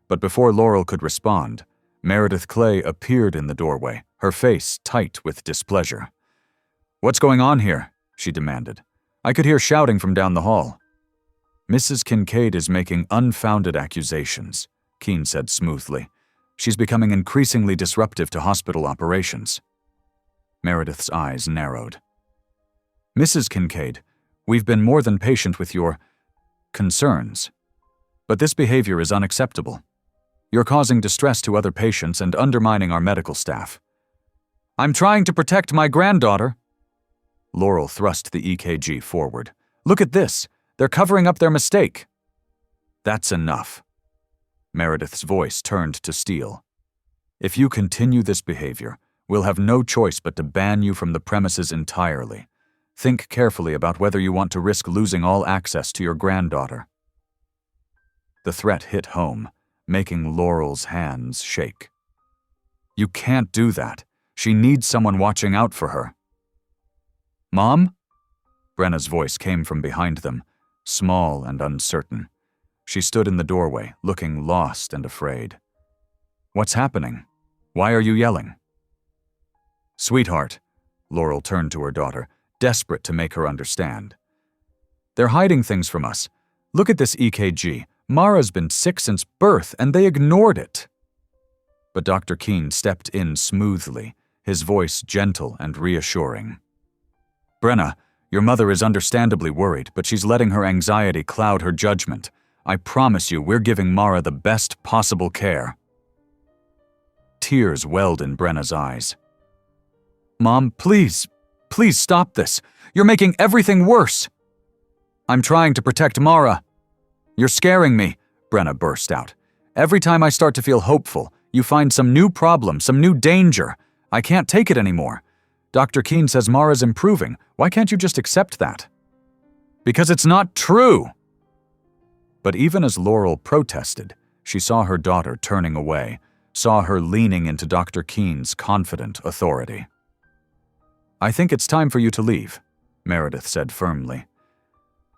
But before Laurel could respond, Meredith Clay appeared in the doorway, her face tight with displeasure. "What's going on here?" she demanded. "I could hear shouting from down the hall." "Mrs. Kincaid is making unfounded accusations," Keen said smoothly. "She's becoming increasingly disruptive to hospital operations." Meredith's eyes narrowed. "Mrs. Kincaid, we've been more than patient with your concerns. But this behavior is unacceptable. You're causing distress to other patients and undermining our medical staff." "I'm trying to protect my granddaughter." Laurel thrust the EKG forward. "Look at this. They're covering up their mistake." "That's enough." Meredith's voice turned to steel. "If you continue this behavior, we'll have no choice but to ban you from the premises entirely. Think carefully about whether you want to risk losing all access to your granddaughter." The threat hit home, making Laurel's hands shake. "You can't do that. She needs someone watching out for her." "Mom?" Brenna's voice came from behind them, small and uncertain. She stood in the doorway, looking lost and afraid. "What's happening? Why are you yelling?" "Sweetheart," Laurel turned to her daughter, desperate to make her understand. "They're hiding things from us. Look at this EKG. Mara's been sick since birth, and they ignored it." But Dr. Keen stepped in smoothly, his voice gentle and reassuring. "Brenna, your mother is understandably worried, but she's letting her anxiety cloud her judgment. I promise you we're giving Mara the best possible care." Tears welled in Brenna's eyes. "Mom, please stop this. You're making everything worse." "I'm trying to protect Mara." "You're scaring me," Brenna burst out. "Every time I start to feel hopeful, you find some new problem, some new danger. I can't take it anymore. Dr. Keen says Mara's improving. Why can't you just accept that?" "Because it's not true." But even as Laurel protested, she saw her daughter turning away, saw her leaning into Dr. Keen's confident authority. "I think it's time for you to leave," Meredith said firmly.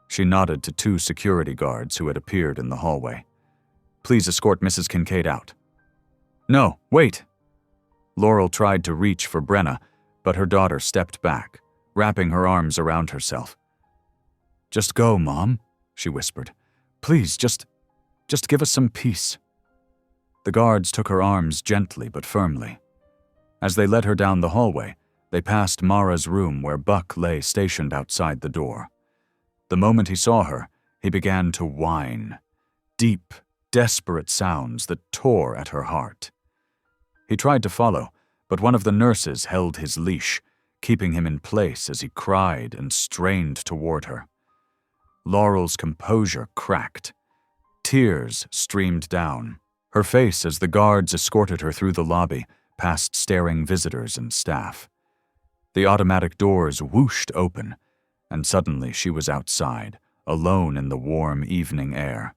She nodded to two security guards who had appeared in the hallway. "Please escort Mrs. Kincaid out." "No, wait." Laurel tried to reach for Brenna, but her daughter stepped back, wrapping her arms around herself. "Just go, Mom," she whispered. "Please, just give us some peace." The guards took her arms gently but firmly. As they led her down the hallway, they passed Mara's room where Buck lay stationed outside the door. The moment he saw her, he began to whine, deep, desperate sounds that tore at her heart. He tried to follow, but one of the nurses held his leash, keeping him in place as he cried and strained toward her. Laurel's composure cracked. Tears streamed down her face as the guards escorted her through the lobby, past staring visitors and staff. The automatic doors whooshed open, and suddenly she was outside, alone in the warm evening air.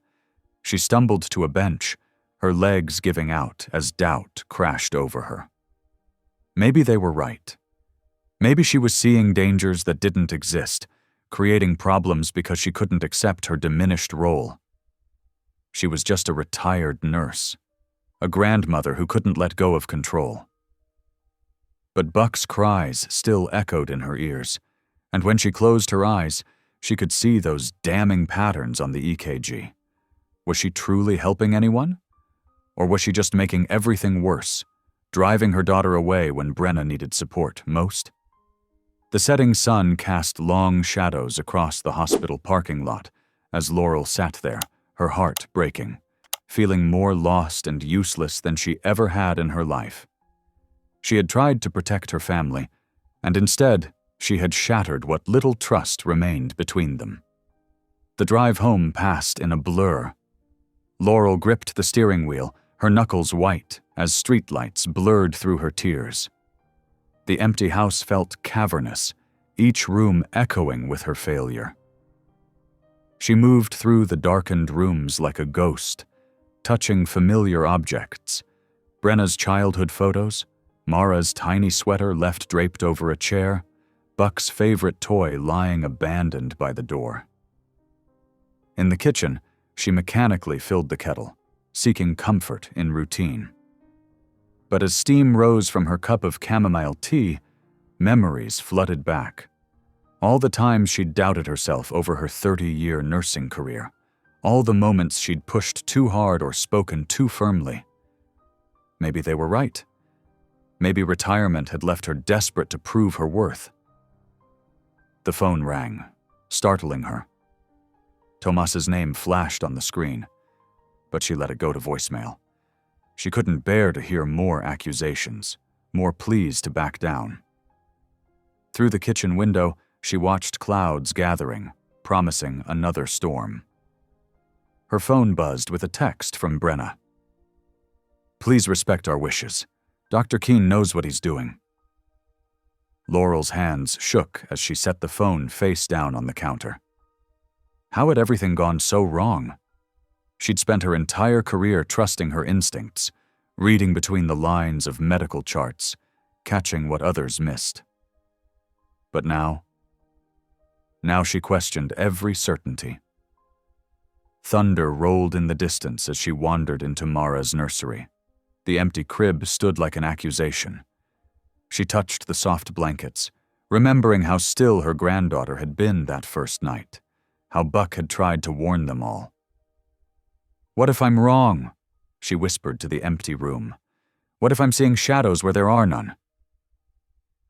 She stumbled to a bench, her legs giving out as doubt crashed over her. Maybe they were right. Maybe she was seeing dangers that didn't exist, creating problems because she couldn't accept her diminished role. She was just a retired nurse, a grandmother who couldn't let go of control. But Buck's cries still echoed in her ears, and when she closed her eyes, she could see those damning patterns on the EKG. Was she truly helping anyone? Or was she just making everything worse, driving her daughter away when Brenna needed support most? The setting sun cast long shadows across the hospital parking lot as Laurel sat there, her heart breaking, feeling more lost and useless than she ever had in her life. She had tried to protect her family, and instead, she had shattered what little trust remained between them. The drive home passed in a blur. Laurel gripped the steering wheel, her knuckles white as streetlights blurred through her tears. The empty house felt cavernous, each room echoing with her failure. She moved through the darkened rooms like a ghost, touching familiar objects: Brenna's childhood photos, Mara's tiny sweater left draped over a chair, Buck's favorite toy lying abandoned by the door. In the kitchen, she mechanically filled the kettle, seeking comfort in routine. But as steam rose from her cup of chamomile tea, memories flooded back. All the times she'd doubted herself over her 30-year nursing career, all the moments she'd pushed too hard or spoken too firmly. Maybe they were right. Maybe retirement had left her desperate to prove her worth. The phone rang, startling her. Tomas's name flashed on the screen, but she let it go to voicemail. She couldn't bear to hear more accusations, more pleas to back down. Through the kitchen window, she watched clouds gathering, promising another storm. Her phone buzzed with a text from Brenna. "Please respect our wishes. Dr. Keene knows what he's doing." Laurel's hands shook as she set the phone face down on the counter. How had everything gone so wrong? She'd spent her entire career trusting her instincts, reading between the lines of medical charts, catching what others missed. But now she questioned every certainty. Thunder rolled in the distance as she wandered into Mara's nursery. The empty crib stood like an accusation. She touched the soft blankets, remembering how still her granddaughter had been that first night, how Buck had tried to warn them all. "What if I'm wrong?" she whispered to the empty room. "What if I'm seeing shadows where there are none?"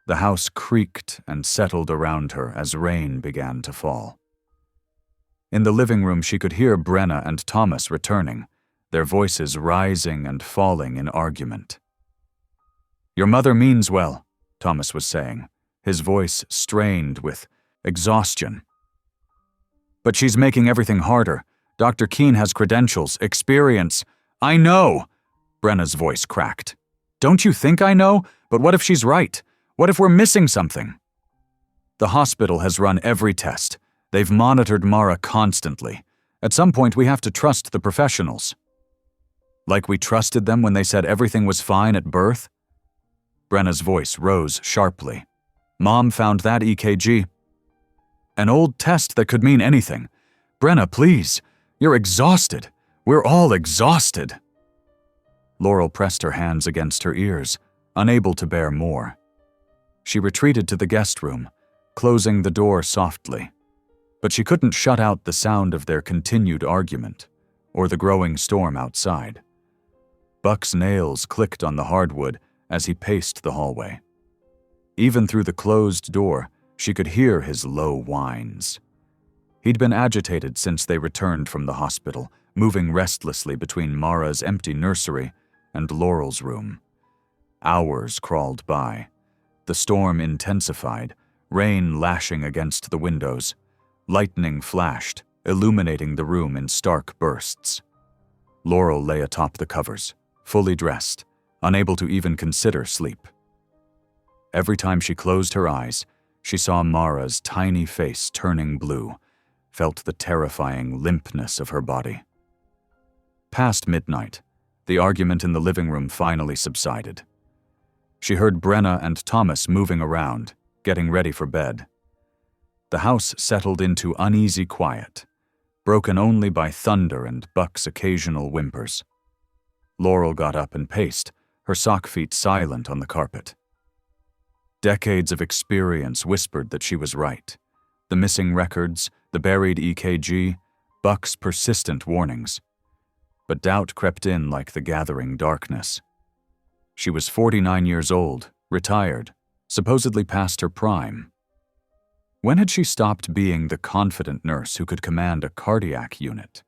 The house creaked and settled around her as rain began to fall. In the living room, she could hear Brenna and Thomas returning, their voices rising and falling in argument. "Your mother means well," Thomas was saying, his voice strained with exhaustion. "But she's making everything harder. Dr. Keene has credentials, experience." "I know," Brenna's voice cracked. "Don't you think I know? But what if she's right? What if we're missing something?" "The hospital has run every test. They've monitored Mara constantly. At some point, we have to trust the professionals." "Like we trusted them when they said everything was fine at birth?" Brenna's voice rose sharply. "Mom found that EKG. An old test that could mean anything. Brenna, please. You're exhausted. We're all exhausted." Laurel pressed her hands against her ears, unable to bear more. She retreated to the guest room, closing the door softly. But she couldn't shut out the sound of their continued argument, or the growing storm outside. Buck's nails clicked on the hardwood as he paced the hallway. Even through the closed door, she could hear his low whines. He'd been agitated since they returned from the hospital, moving restlessly between Mara's empty nursery and Laurel's room. Hours crawled by. The storm intensified, rain lashing against the windows. Lightning flashed, illuminating the room in stark bursts. Laurel lay atop the covers, fully dressed, unable to even consider sleep. Every time she closed her eyes, she saw Mara's tiny face turning blue, felt the terrifying limpness of her body. Past midnight, the argument in the living room finally subsided. She heard Brenna and Thomas moving around, getting ready for bed. The house settled into uneasy quiet, broken only by thunder and Buck's occasional whimpers. Laurel got up and paced, her sock feet silent on the carpet. Decades of experience whispered that she was right. The missing records, the buried EKG, Buck's persistent warnings. But doubt crept in like the gathering darkness. She was 49 years old, retired, supposedly past her prime. When had she stopped being the confident nurse who could command a cardiac unit?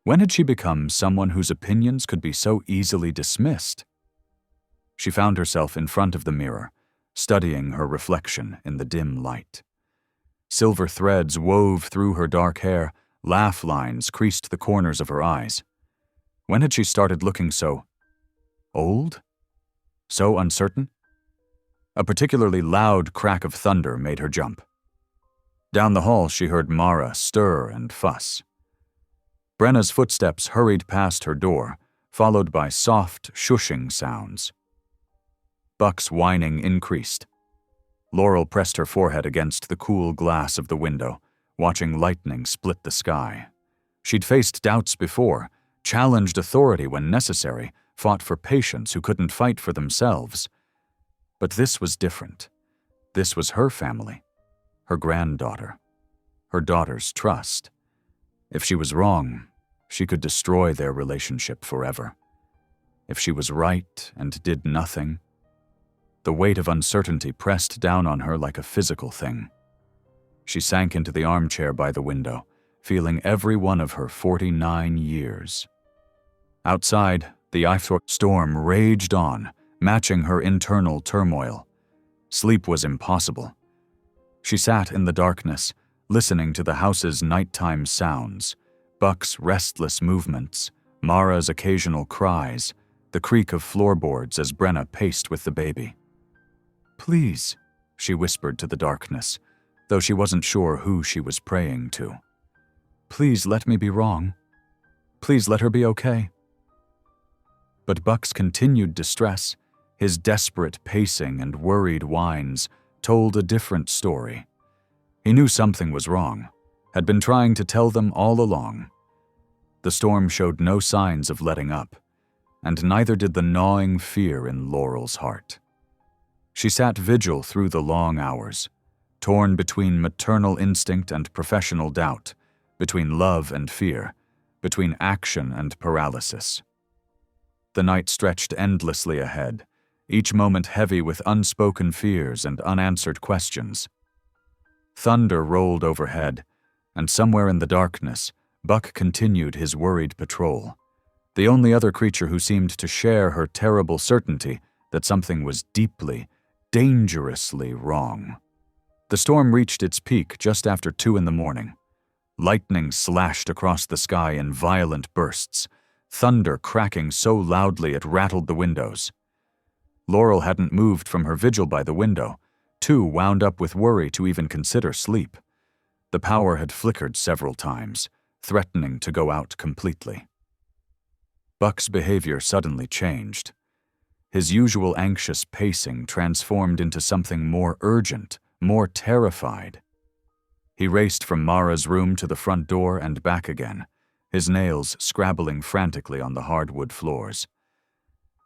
When had she become someone whose opinions could be so easily dismissed? she found herself in front of the mirror, studying her reflection in the dim light. Silver threads wove through her dark hair, laugh lines creased the corners of her eyes. When had she started looking so old? So uncertain? A particularly loud crack of thunder made her jump. Down the hall she heard Mara stir and fuss. Brenna's footsteps hurried past her door, followed by soft, shushing sounds. Buck's whining increased. Laurel pressed her forehead against the cool glass of the window, watching lightning split the sky. She'd faced doubts before, challenged authority when necessary, fought for patients who couldn't fight for themselves. But this was different. This was her family, her granddaughter, her daughter's trust. If she was wrong, she could destroy their relationship forever. If she was right and did nothing, the weight of uncertainty pressed down on her like a physical thing. She sank into the armchair by the window, feeling every one of her 49 years. Outside, the storm raged on, matching her internal turmoil. Sleep was impossible. She sat in the darkness, listening to the house's nighttime sounds, Buck's restless movements, Mara's occasional cries, the creak of floorboards as Brenna paced with the baby. "Please," she whispered to the darkness, though she wasn't sure who she was praying to. "Please let me be wrong. Please let her be okay." But Buck's continued distress, his desperate pacing and worried whines, told a different story. He knew something was wrong, had been trying to tell them all along. The storm showed no signs of letting up, and neither did the gnawing fear in Laurel's heart. She sat vigil through the long hours, torn between maternal instinct and professional doubt, between love and fear, between action and paralysis. The night stretched endlessly ahead, each moment heavy with unspoken fears and unanswered questions. Thunder rolled overhead, and somewhere in the darkness, Buck continued his worried patrol, the only other creature who seemed to share her terrible certainty that something was deeply, dangerously wrong. The storm reached its peak just after 2 a.m. Lightning slashed across the sky in violent bursts, thunder cracking so loudly it rattled the windows. Laurel hadn't moved from her vigil by the window, too wound up with worry to even consider sleep. The power had flickered several times, threatening to go out completely. Buck's behavior suddenly changed. His usual anxious pacing transformed into something more urgent, more terrified. He raced from Mara's room to the front door and back again, his nails scrabbling frantically on the hardwood floors.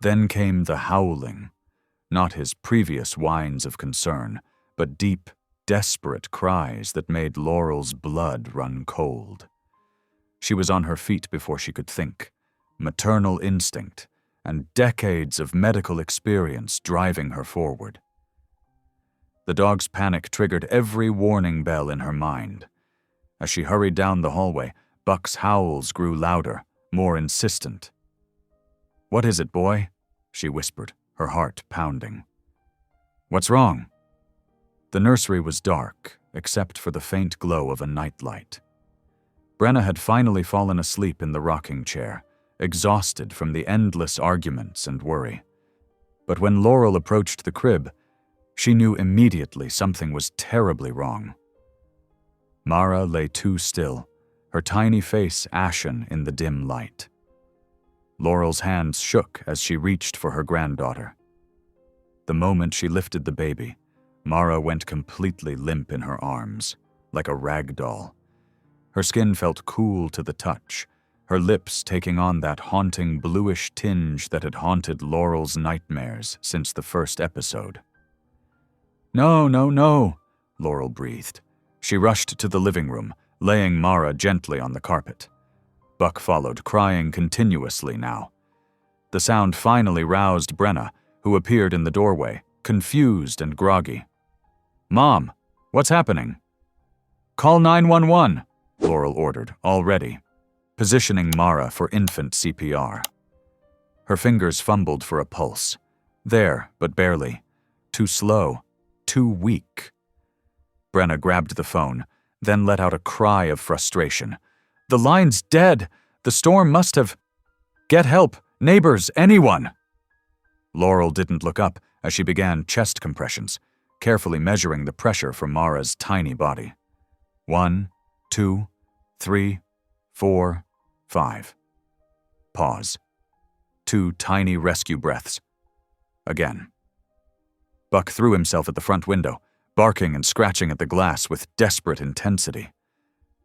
Then came the howling, not his previous whines of concern, but deep, desperate cries that made Laurel's blood run cold. She was on her feet before she could think, maternal instinct and decades of medical experience driving her forward. The dog's panic triggered every warning bell in her mind. As she hurried down the hallway, Buck's howls grew louder, more insistent. "What is it, boy?" she whispered, her heart pounding. "What's wrong?" The nursery was dark, except for the faint glow of a nightlight. Brenna had finally fallen asleep in the rocking chair, exhausted from the endless arguments and worry. But when Laurel approached the crib, she knew immediately something was terribly wrong. Mara lay too still, her tiny face ashen in the dim light. Laurel's hands shook as she reached for her granddaughter. The moment she lifted the baby, Mara went completely limp in her arms, like a rag doll. Her skin felt cool to the touch, her lips taking on that haunting bluish tinge that had haunted Laurel's nightmares since the first episode. "No, no, no," Laurel breathed. She rushed to the living room, laying Mara gently on the carpet. Buck followed, crying continuously now. The sound finally roused Brenna, who appeared in the doorway, confused and groggy. "Mom, what's happening?" "Call 911, Laurel ordered, already, positioning Mara for infant CPR. Her fingers fumbled for a pulse. There, but barely. Too slow. Too weak. Brenna grabbed the phone, then let out a cry of frustration. "The line's dead! The storm must have— Get help! Neighbors! Anyone!" Laurel didn't look up as she began chest compressions, carefully measuring the pressure from Mara's tiny body. 1, 2, 3, 4, 5. Pause. 2 tiny rescue breaths. Again. Buck threw himself at the front window, barking and scratching at the glass with desperate intensity.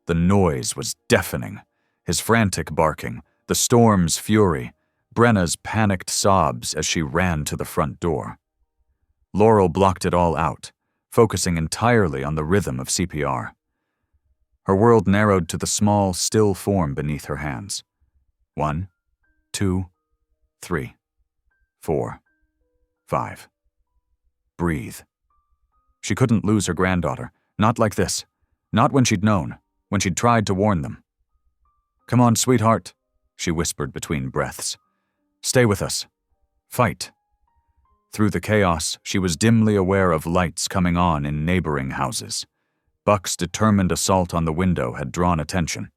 The noise was deafening. His frantic barking, the storm's fury, Brenna's panicked sobs as she ran to the front door. Laurel blocked it all out, focusing entirely on the rhythm of CPR. Her world narrowed to the small, still form beneath her hands. 1, 2, 3, 4, 5. Breathe. She couldn't lose her granddaughter, not like this, not when she'd known, when she'd tried to warn them. "Come on, sweetheart," she whispered between breaths. "Stay with us. Fight." Through the chaos, she was dimly aware of lights coming on in neighboring houses. Buck's determined assault on the window had drawn attention.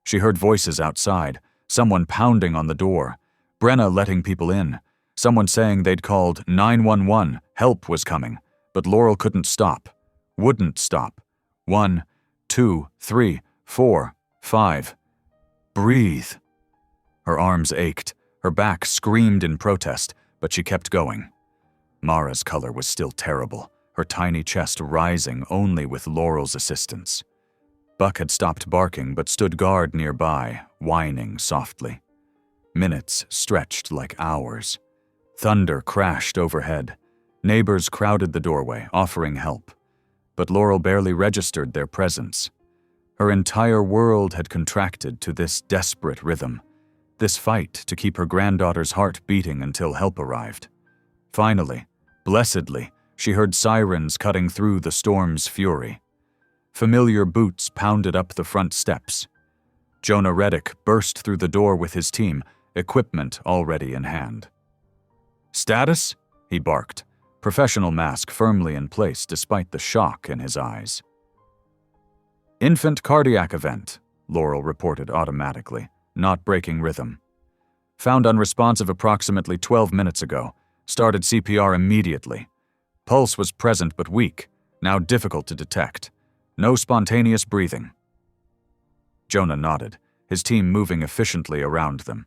She heard voices outside, someone pounding on the door, Brenna letting people in, someone saying they'd called 911, help was coming, but Laurel couldn't stop, wouldn't stop. 1, 2, 3, 4, 5. Breathe. Her arms ached, her back screamed in protest, but she kept going. Mara's color was still terrible, her tiny chest rising only with Laurel's assistance. Buck had stopped barking but stood guard nearby, whining softly. Minutes stretched like hours. Thunder crashed overhead. Neighbors crowded the doorway, offering help. But Laurel barely registered their presence. Her entire world had contracted to this desperate rhythm, this fight to keep her granddaughter's heart beating until help arrived. Finally, blessedly, she heard sirens cutting through the storm's fury. Familiar boots pounded up the front steps. Jonah Reddick burst through the door with his team, equipment already in hand. "Status?" he barked, professional mask firmly in place despite the shock in his eyes. "Infant cardiac event," Laurel reported automatically, not breaking rhythm. "Found unresponsive approximately 12 minutes ago. Started CPR immediately. Pulse was present but weak, now difficult to detect. No spontaneous breathing." Jonah nodded, his team moving efficiently around them.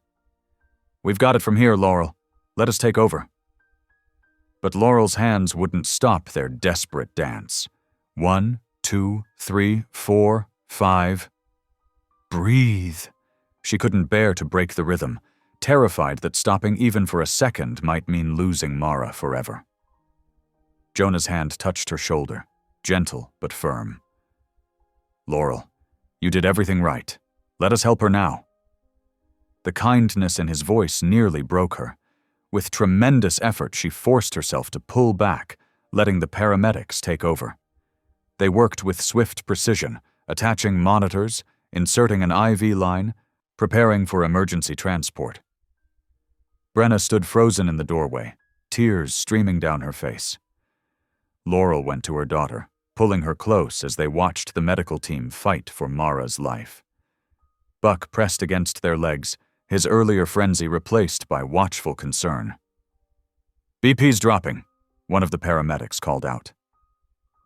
"We've got it from here, Laurel. Let us take over." But Laurel's hands wouldn't stop their desperate dance. 1, 2, 3, 4, 5. Breathe. She couldn't bear to break the rhythm, terrified that stopping even for a second might mean losing Mara forever. Jonah's hand touched her shoulder, gentle but firm. "Laurel, you did everything right. Let us help her now." The kindness in his voice nearly broke her. With tremendous effort, she forced herself to pull back, letting the paramedics take over. They worked with swift precision, attaching monitors, inserting an IV line, preparing for emergency transport. Brenna stood frozen in the doorway, tears streaming down her face. Laurel went to her daughter, pulling her close as they watched the medical team fight for Mara's life. Buck pressed against their legs, his earlier frenzy replaced by watchful concern. "BP's dropping," one of the paramedics called out.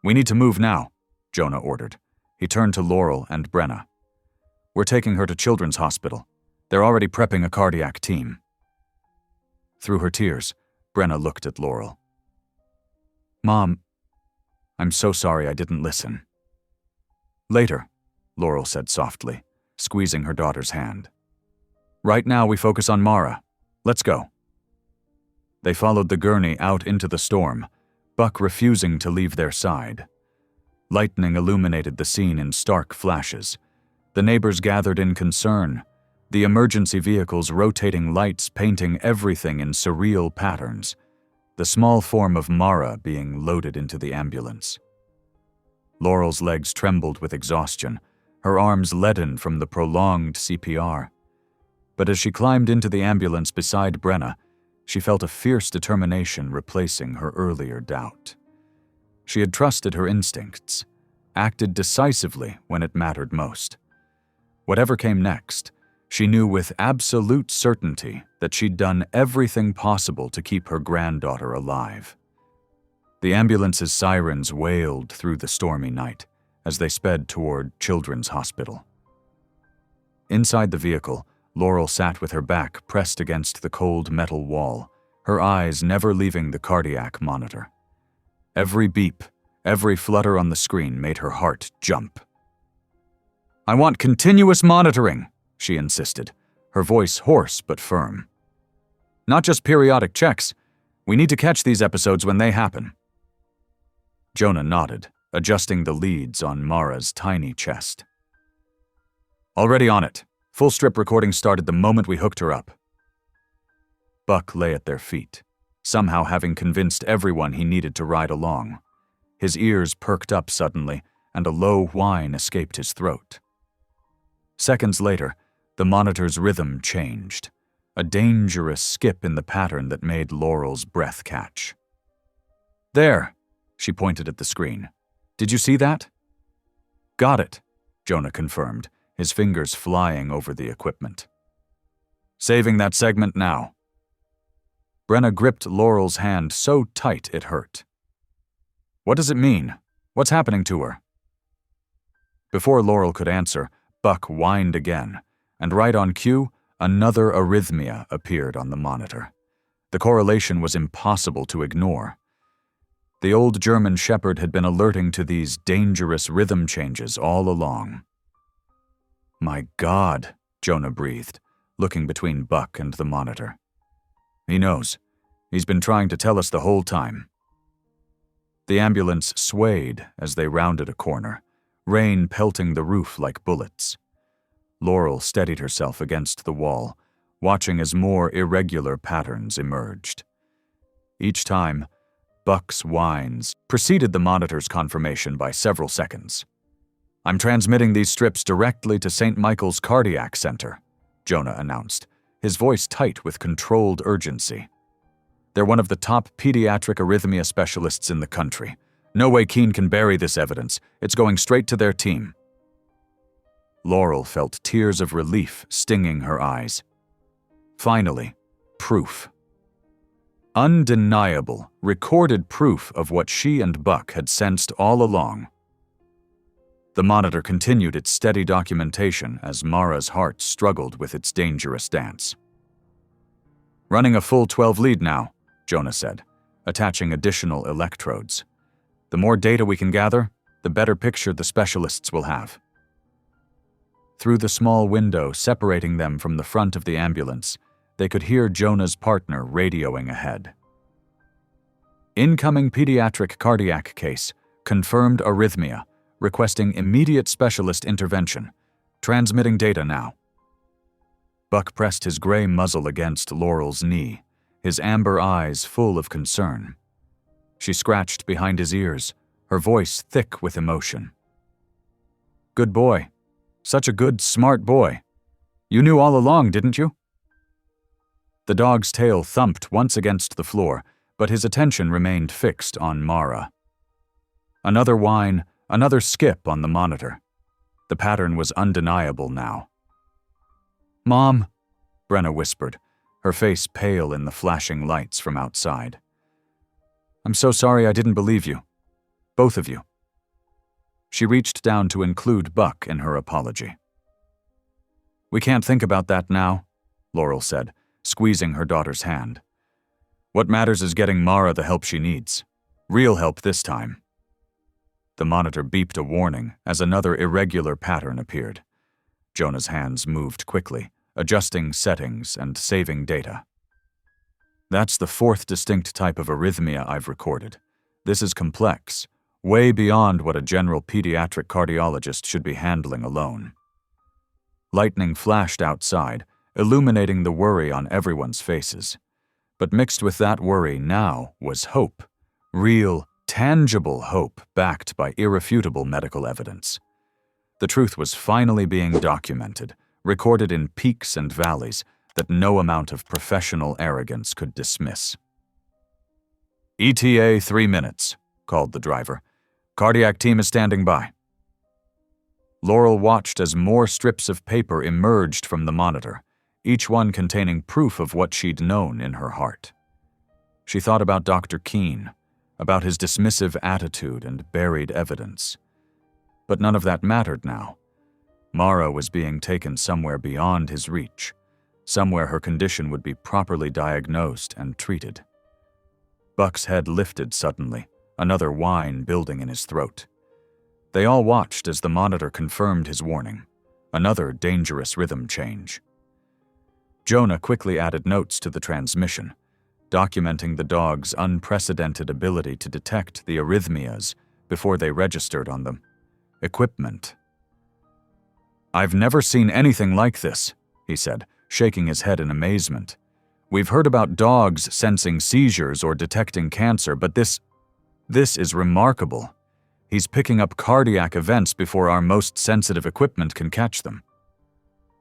"We need to move now," Jonah ordered. He turned to Laurel and Brenna. "We're taking her to Children's Hospital. They're already prepping a cardiac team." Through her tears, Brenna looked at Laurel. "Mom, I'm so sorry I didn't listen." "Later," Laurel said softly, squeezing her daughter's hand. "Right now we focus on Mara. Let's go." They followed the gurney out into the storm, Buck refusing to leave their side. Lightning illuminated the scene in stark flashes. The neighbors gathered in concern, the emergency vehicles rotating lights painting everything in surreal patterns, the small form of Mara being loaded into the ambulance. Laurel's legs trembled with exhaustion, her arms leaden from the prolonged CPR. But as she climbed into the ambulance beside Brenna, she felt a fierce determination replacing her earlier doubt. She had trusted her instincts, acted decisively when it mattered most. Whatever came next, she knew with absolute certainty that she'd done everything possible to keep her granddaughter alive. The ambulance's sirens wailed through the stormy night as they sped toward Children's Hospital. Inside the vehicle, Laurel sat with her back pressed against the cold metal wall, her eyes never leaving the cardiac monitor. Every beep, every flutter on the screen made her heart jump. "I want continuous monitoring," she insisted, her voice hoarse but firm. "Not just periodic checks. We need to catch these episodes when they happen." Jonah nodded, adjusting the leads on Mara's tiny chest. "Already on it. Full strip recording started the moment we hooked her up." Buck lay at their feet, somehow having convinced everyone he needed to ride along. His ears perked up suddenly, and a low whine escaped his throat. Seconds later, the monitor's rhythm changed, a dangerous skip in the pattern that made Laurel's breath catch. "There," she pointed at the screen. "Did you see that?" "Got it," Jonah confirmed, his fingers flying over the equipment. "Saving that segment now." Brenna gripped Laurel's hand so tight it hurt. "What does it mean? What's happening to her?" Before Laurel could answer, Buck whined again, and right on cue, another arrhythmia appeared on the monitor. The correlation was impossible to ignore. The old German shepherd had been alerting to these dangerous rhythm changes all along. "My God," Jonah breathed, looking between Buck and the monitor. "He knows. He's been trying to tell us the whole time." The ambulance swayed as they rounded a corner, rain pelting the roof like bullets. Laurel steadied herself against the wall, watching as more irregular patterns emerged. Each time, Buck's whines preceded the monitor's confirmation by several seconds. "I'm transmitting these strips directly to St. Michael's Cardiac Center," Jonah announced, his voice tight with controlled urgency. "They're one of the top pediatric arrhythmia specialists in the country. No way Keene can bury this evidence. It's going straight to their team." Laurel felt tears of relief stinging her eyes. Finally, proof. Undeniable, recorded proof of what she and Buck had sensed all along. The monitor continued its steady documentation as Mara's heart struggled with its dangerous dance. "Running a full 12 lead now," Jonah said, attaching additional electrodes. "The more data we can gather, the better picture the specialists will have." Through the small window separating them from the front of the ambulance, they could hear Jonah's partner radioing ahead. "Incoming pediatric cardiac case, confirmed arrhythmia, requesting immediate specialist intervention. Transmitting data now." Buck pressed his gray muzzle against Laurel's knee, his amber eyes full of concern. She scratched behind his ears, her voice thick with emotion. "Good boy. Such a good, smart boy. You knew all along, didn't you?" The dog's tail thumped once against the floor, but his attention remained fixed on Mara. Another whine, another skip on the monitor. The pattern was undeniable now. "Mom," Brenna whispered, her face pale in the flashing lights from outside. "I'm so sorry I didn't believe you. Both of you." She reached down to include Buck in her apology. "We can't think about that now," Laurel said, squeezing her daughter's hand. "What matters is getting Mara the help she needs. Real help this time." The monitor beeped a warning as another irregular pattern appeared. Jonah's hands moved quickly, adjusting settings and saving data. "That's the fourth distinct type of arrhythmia I've recorded. This is complex, way beyond what a general pediatric cardiologist should be handling alone." Lightning flashed outside, illuminating the worry on everyone's faces. But mixed with that worry now was hope. Real, tangible hope backed by irrefutable medical evidence. The truth was finally being documented, recorded in peaks and valleys, that no amount of professional arrogance could dismiss. "ETA 3 minutes," called the driver. "Cardiac team is standing by." Laurel watched as more strips of paper emerged from the monitor, each one containing proof of what she'd known in her heart. She thought about Dr. Keene, about his dismissive attitude and buried evidence. But none of that mattered now. Mara was being taken somewhere beyond his reach, somewhere her condition would be properly diagnosed and treated. Buck's head lifted suddenly, another whine building in his throat. They all watched as the monitor confirmed his warning, another dangerous rhythm change. Jonah quickly added notes to the transmission, documenting the dog's unprecedented ability to detect the arrhythmias before they registered on them. Equipment. "I've never seen anything like this," he said, shaking his head in amazement. "We've heard about dogs sensing seizures or detecting cancer, but this is remarkable. He's picking up cardiac events before our most sensitive equipment can catch them."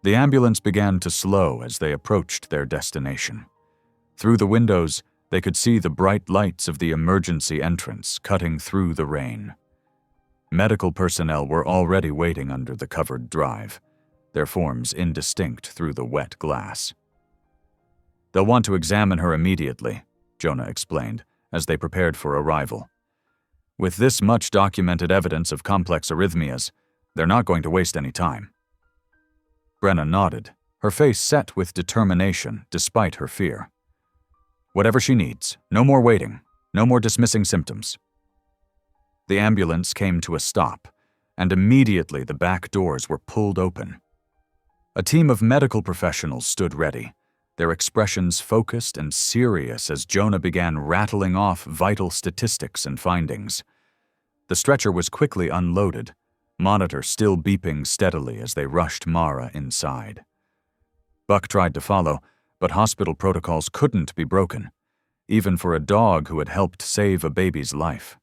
The ambulance began to slow as they approached their destination. Through the windows, they could see the bright lights of the emergency entrance cutting through the rain. Medical personnel were already waiting under the covered drive, their forms indistinct through the wet glass. "They'll want to examine her immediately," Jonah explained, as they prepared for arrival. "With this much documented evidence of complex arrhythmias, they're not going to waste any time." Brenna nodded, her face set with determination despite her fear. "Whatever she needs, no more waiting, no more dismissing symptoms." The ambulance came to a stop, and immediately the back doors were pulled open. A team of medical professionals stood ready, their expressions focused and serious as Jonah began rattling off vital statistics and findings. The stretcher was quickly unloaded, monitor still beeping steadily as they rushed Mara inside. Buck tried to follow, but hospital protocols couldn't be broken, even for a dog who had helped save a baby's life.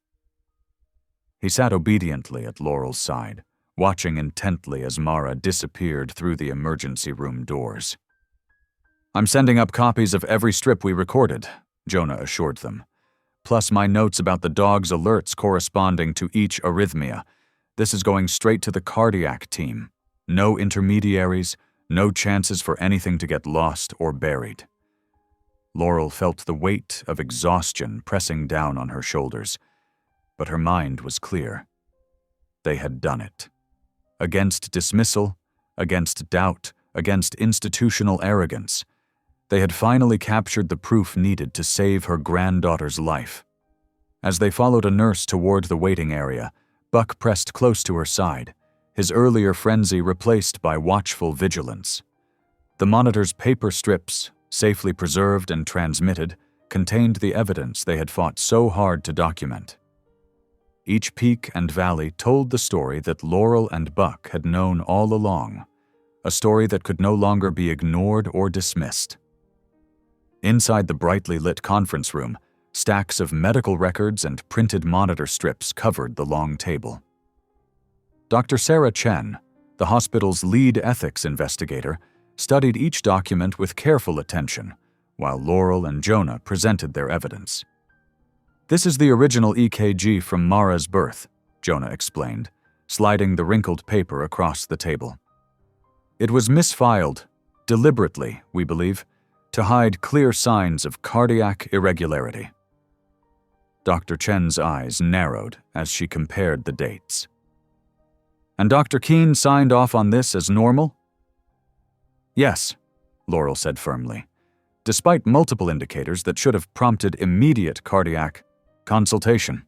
He sat obediently at Laurel's side, watching intently as Mara disappeared through the emergency room doors. "I'm sending up copies of every strip we recorded," Jonah assured them, "plus my notes about the dog's alerts corresponding to each arrhythmia. This is going straight to the cardiac team. No intermediaries, no chances for anything to get lost or buried." Laurel felt the weight of exhaustion pressing down on her shoulders, but her mind was clear. They had done it. Against dismissal, against doubt, against institutional arrogance, they had finally captured the proof needed to save her granddaughter's life. As they followed a nurse toward the waiting area, Buck pressed close to her side, his earlier frenzy replaced by watchful vigilance. The monitor's paper strips, safely preserved and transmitted, contained the evidence they had fought so hard to document. Each peak and valley told the story that Laurel and Buck had known all along, a story that could no longer be ignored or dismissed. Inside the brightly lit conference room, stacks of medical records and printed monitor strips covered the long table. Dr. Sarah Chen, the hospital's lead ethics investigator, studied each document with careful attention, while Laurel and Jonah presented their evidence. "This is the original EKG from Mara's birth," Jonah explained, sliding the wrinkled paper across the table. "It was misfiled, deliberately, we believe, to hide clear signs of cardiac irregularity." Dr. Chen's eyes narrowed as she compared the dates. "And Dr. Keene signed off on this as normal?" "Yes," Laurel said firmly, despite multiple indicators that should have prompted immediate cardiac consultation.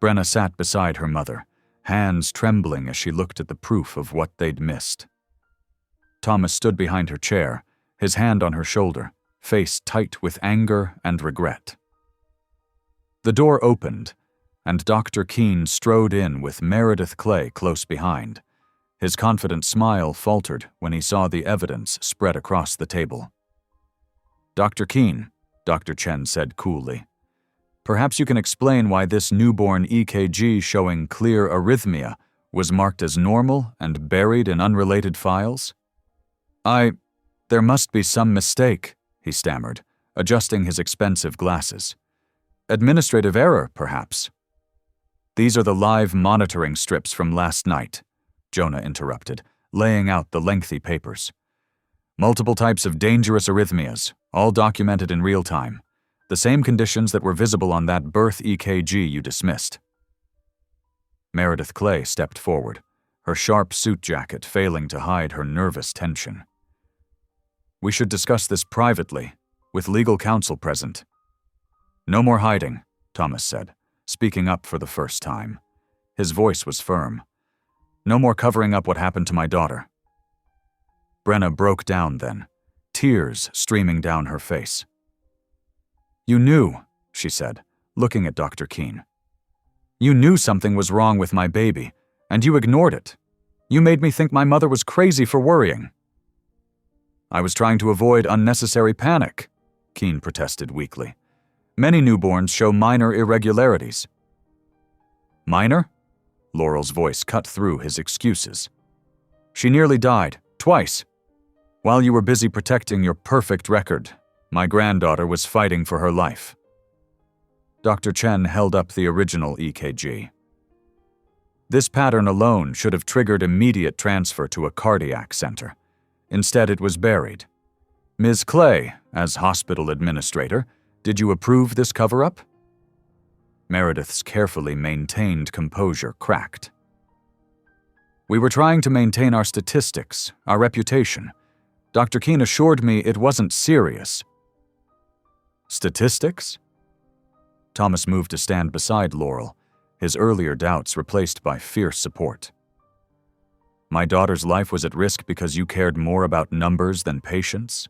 Brenna sat beside her mother, hands trembling as she looked at the proof of what they'd missed. Thomas stood behind her chair, his hand on her shoulder, face tight with anger and regret. The door opened, and Dr. Keene strode in with Meredith Clay close behind. His confident smile faltered when he saw the evidence spread across the table. "Dr. Keene," Dr. Chen said coolly, "perhaps you can explain why this newborn EKG showing clear arrhythmia was marked as normal and buried in unrelated files?" There must be some mistake, he stammered, adjusting his expensive glasses. Administrative error, perhaps. These are the live monitoring strips from last night, Jonah interrupted, laying out the lengthy papers. Multiple types of dangerous arrhythmias, all documented in real time. The same conditions that were visible on that birth EKG you dismissed. Meredith Clay stepped forward, her sharp suit jacket failing to hide her nervous tension. We should discuss this privately, with legal counsel present. No more hiding, Thomas said, speaking up for the first time. His voice was firm. No more covering up what happened to my daughter. Brenna broke down then, tears streaming down her face. You knew, she said, looking at Dr. Keene. You knew something was wrong with my baby, and you ignored it. You made me think my mother was crazy for worrying. I was trying to avoid unnecessary panic, Keene protested weakly. Many newborns show minor irregularities. Minor? Laurel's voice cut through his excuses. She nearly died, twice. While you were busy protecting your perfect record, my granddaughter was fighting for her life. Dr. Chen held up the original EKG. This pattern alone should have triggered immediate transfer to a cardiac center. Instead, it was buried. Ms. Clay, as hospital administrator, did you approve this cover-up? Meredith's carefully maintained composure cracked. We were trying to maintain our statistics, our reputation. Dr. Keene assured me it wasn't serious. Statistics? Thomas moved to stand beside Laurel, his earlier doubts replaced by fierce support. My daughter's life was at risk because you cared more about numbers than patients?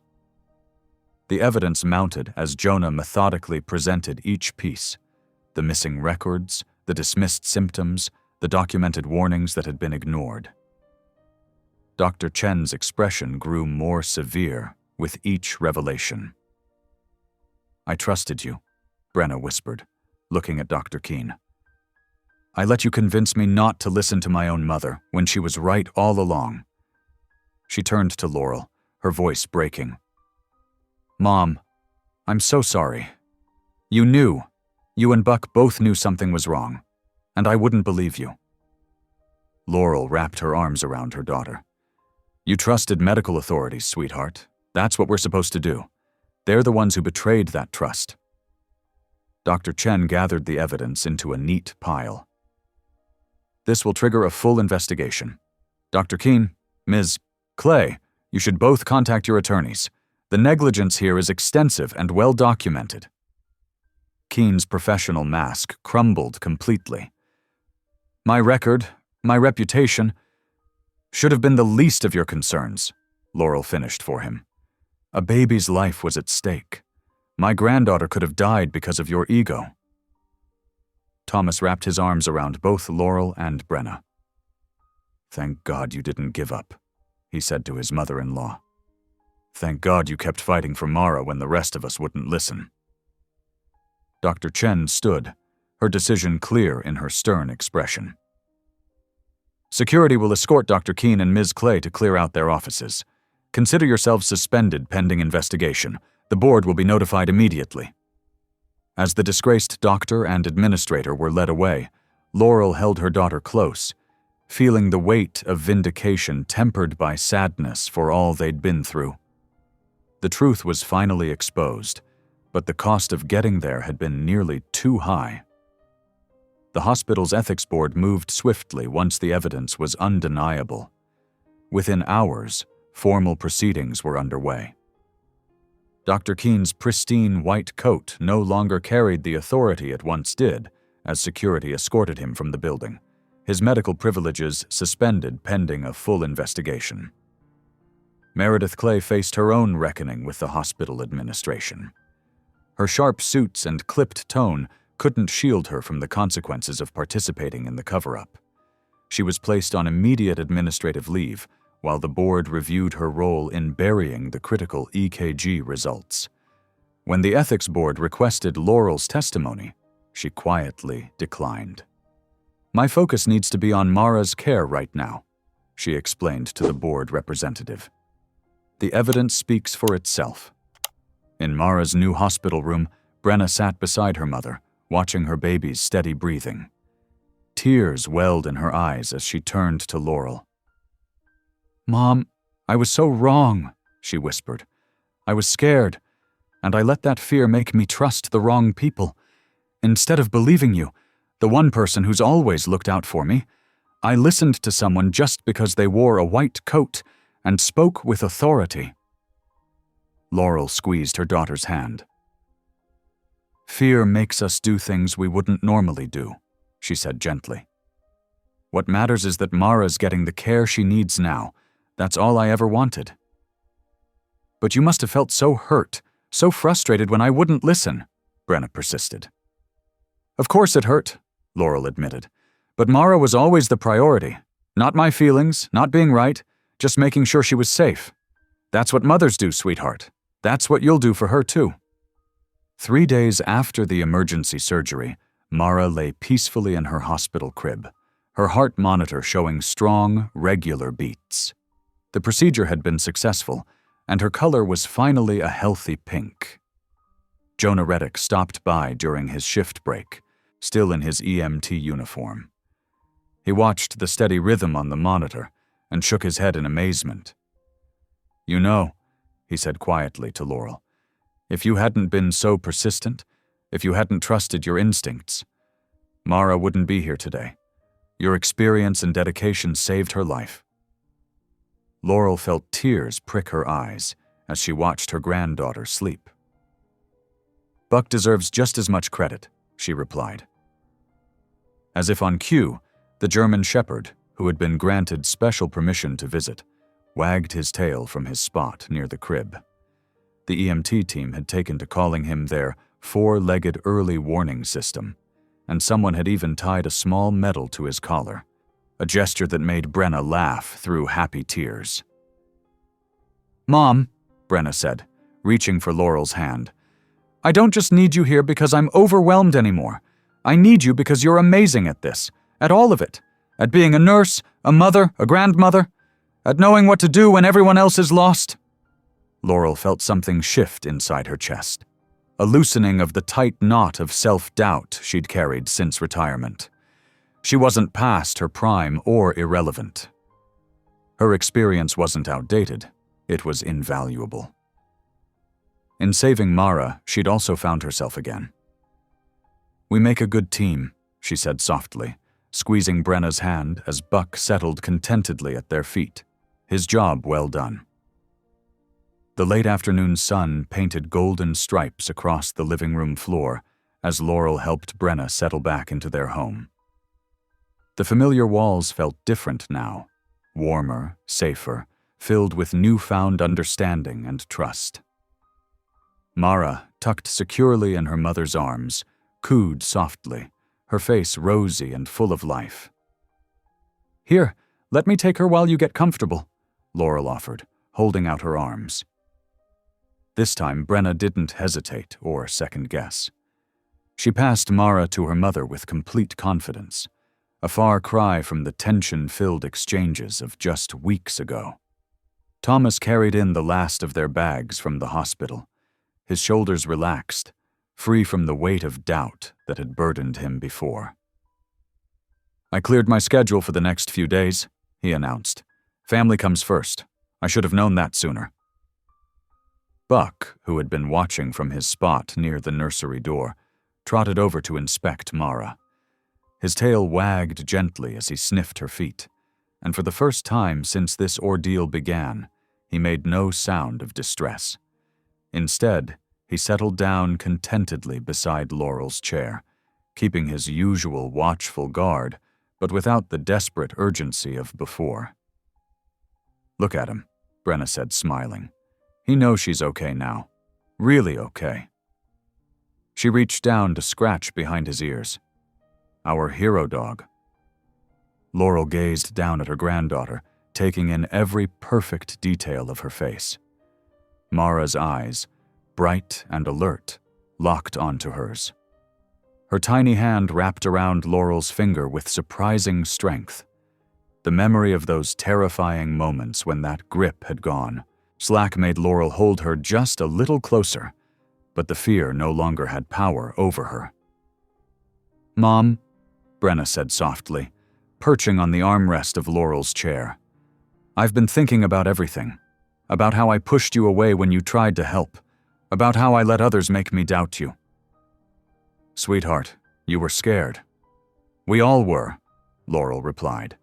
The evidence mounted as Jonah methodically presented each piece: the missing records, the dismissed symptoms, the documented warnings that had been ignored. Dr. Chen's expression grew more severe with each revelation. I trusted you, Brenna whispered, looking at Dr. Keene. I let you convince me not to listen to my own mother when she was right all along. She turned to Laurel, her voice breaking. Mom, I'm so sorry. You knew. You and Buck both knew something was wrong, and I wouldn't believe you. Laurel wrapped her arms around her daughter. You trusted medical authorities, sweetheart. That's what we're supposed to do. They're the ones who betrayed that trust. Dr. Chen gathered the evidence into a neat pile. This will trigger a full investigation. Dr. Keene, Ms. Clay, you should both contact your attorneys. The negligence here is extensive and well documented. Keene's professional mask crumbled completely. My record, my reputation, should have been the least of your concerns, Laurel finished for him. A baby's life was at stake. My granddaughter could have died because of your ego. Thomas wrapped his arms around both Laurel and Brenna. Thank God you didn't give up, he said to his mother-in-law. Thank God you kept fighting for Mara when the rest of us wouldn't listen. Dr. Chen stood, her decision clear in her stern expression. Security will escort Dr. Keene and Ms. Clay to clear out their offices. Consider yourselves suspended pending investigation. The board will be notified immediately. As the disgraced doctor and administrator were led away, Laurel held her daughter close, feeling the weight of vindication tempered by sadness for all they'd been through. The truth was finally exposed, but the cost of getting there had been nearly too high. The hospital's ethics board moved swiftly once the evidence was undeniable. Within hours, formal proceedings were underway. Dr. Keene's pristine white coat no longer carried the authority it once did, as security escorted him from the building, his medical privileges suspended pending a full investigation. Meredith Clay faced her own reckoning with the hospital administration. Her sharp suits and clipped tone couldn't shield her from the consequences of participating in the cover-up. She was placed on immediate administrative leave while the board reviewed her role in burying the critical EKG results. When the ethics board requested Laurel's testimony, she quietly declined. My focus needs to be on Mara's care right now, she explained to the board representative. The evidence speaks for itself. In Mara's new hospital room, Brenna sat beside her mother, watching her baby's steady breathing. Tears welled in her eyes as she turned to Laurel. "Mom, I was so wrong," she whispered. "I was scared, and I let that fear make me trust the wrong people. Instead of believing you, the one person who's always looked out for me, I listened to someone just because they wore a white coat and spoke with authority." Laurel squeezed her daughter's hand. "Fear makes us do things we wouldn't normally do," she said gently. "What matters is that Mara's getting the care she needs now. That's all I ever wanted." "But you must have felt so hurt, so frustrated when I wouldn't listen," Brenna persisted. "Of course it hurt," Laurel admitted. "But Mara was always the priority. Not my feelings, not being right, just making sure she was safe. That's what mothers do, sweetheart. That's what you'll do for her, too." 3 days after the emergency surgery, Mara lay peacefully in her hospital crib, her heart monitor showing strong, regular beats. The procedure had been successful, and her color was finally a healthy pink. Jonah Reddick stopped by during his shift break, still in his EMT uniform. He watched the steady rhythm on the monitor and shook his head in amazement. "You know," he said quietly to Laurel, "if you hadn't been so persistent, if you hadn't trusted your instincts, Mara wouldn't be here today. Your experience and dedication saved her life." Laurel felt tears prick her eyes as she watched her granddaughter sleep. "Buck deserves just as much credit," she replied. As if on cue, the German shepherd, who had been granted special permission to visit, wagged his tail from his spot near the crib. The EMT team had taken to calling him their four-legged early warning system, and someone had even tied a small medal to his collar, a gesture that made Brenna laugh through happy tears. "Mom," Brenna said, reaching for Laurel's hand, "I don't just need you here because I'm overwhelmed anymore. I need you because you're amazing at this, at all of it. At being a nurse, a mother, a grandmother, at knowing what to do when everyone else is lost." Laurel felt something shift inside her chest, a loosening of the tight knot of self-doubt she'd carried since retirement. She wasn't past her prime or irrelevant. Her experience wasn't outdated, it was invaluable. In saving Mara, she'd also found herself again. "We make a good team," she said softly, squeezing Brenna's hand as Buck settled contentedly at their feet, his job well done. The late afternoon sun painted golden stripes across the living room floor as Laurel helped Brenna settle back into their home. The familiar walls felt different now, warmer, safer, filled with newfound understanding and trust. Mara, tucked securely in her mother's arms, cooed softly, her face rosy and full of life. "Here, let me take her while you get comfortable," Laurel offered, holding out her arms. This time, Brenna didn't hesitate or second-guess. She passed Mara to her mother with complete confidence, a far cry from the tension-filled exchanges of just weeks ago. Thomas carried in the last of their bags from the hospital, his shoulders relaxed, free from the weight of doubt that had burdened him before. "I cleared my schedule for the next few days," he announced. "Family comes first. I should have known that sooner." Buck, who had been watching from his spot near the nursery door, trotted over to inspect Mara. His tail wagged gently as he sniffed her feet, and for the first time since this ordeal began, he made no sound of distress. Instead, he settled down contentedly beside Laurel's chair, keeping his usual watchful guard, but without the desperate urgency of before. "Look at him," Brenna said, smiling. "He knows she's okay now. Really okay." She reached down to scratch behind his ears. "Our hero dog." Laurel gazed down at her granddaughter, taking in every perfect detail of her face. Mara's eyes, bright and alert, locked onto hers. Her tiny hand wrapped around Laurel's finger with surprising strength. The memory of those terrifying moments when that grip had gone, Slack made Laurel hold her just a little closer, but the fear no longer had power over her. "Mom," Brenna said softly, perching on the armrest of Laurel's chair. "I've been thinking about everything. About how I pushed you away when you tried to help. About how I let others make me doubt you." "Sweetheart, you were scared." "We all were," Laurel replied.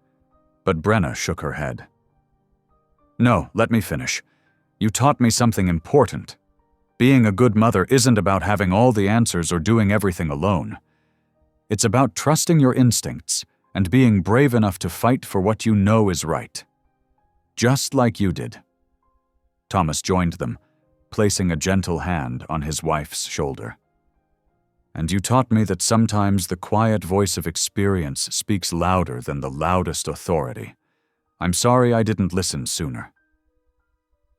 But Brenna shook her head. "No, let me finish. You taught me something important. Being a good mother isn't about having all the answers or doing everything alone. It's about trusting your instincts and being brave enough to fight for what you know is right. Just like you did." Thomas joined them, placing a gentle hand on his wife's shoulder. "And you taught me that sometimes the quiet voice of experience speaks louder than the loudest authority. I'm sorry I didn't listen sooner."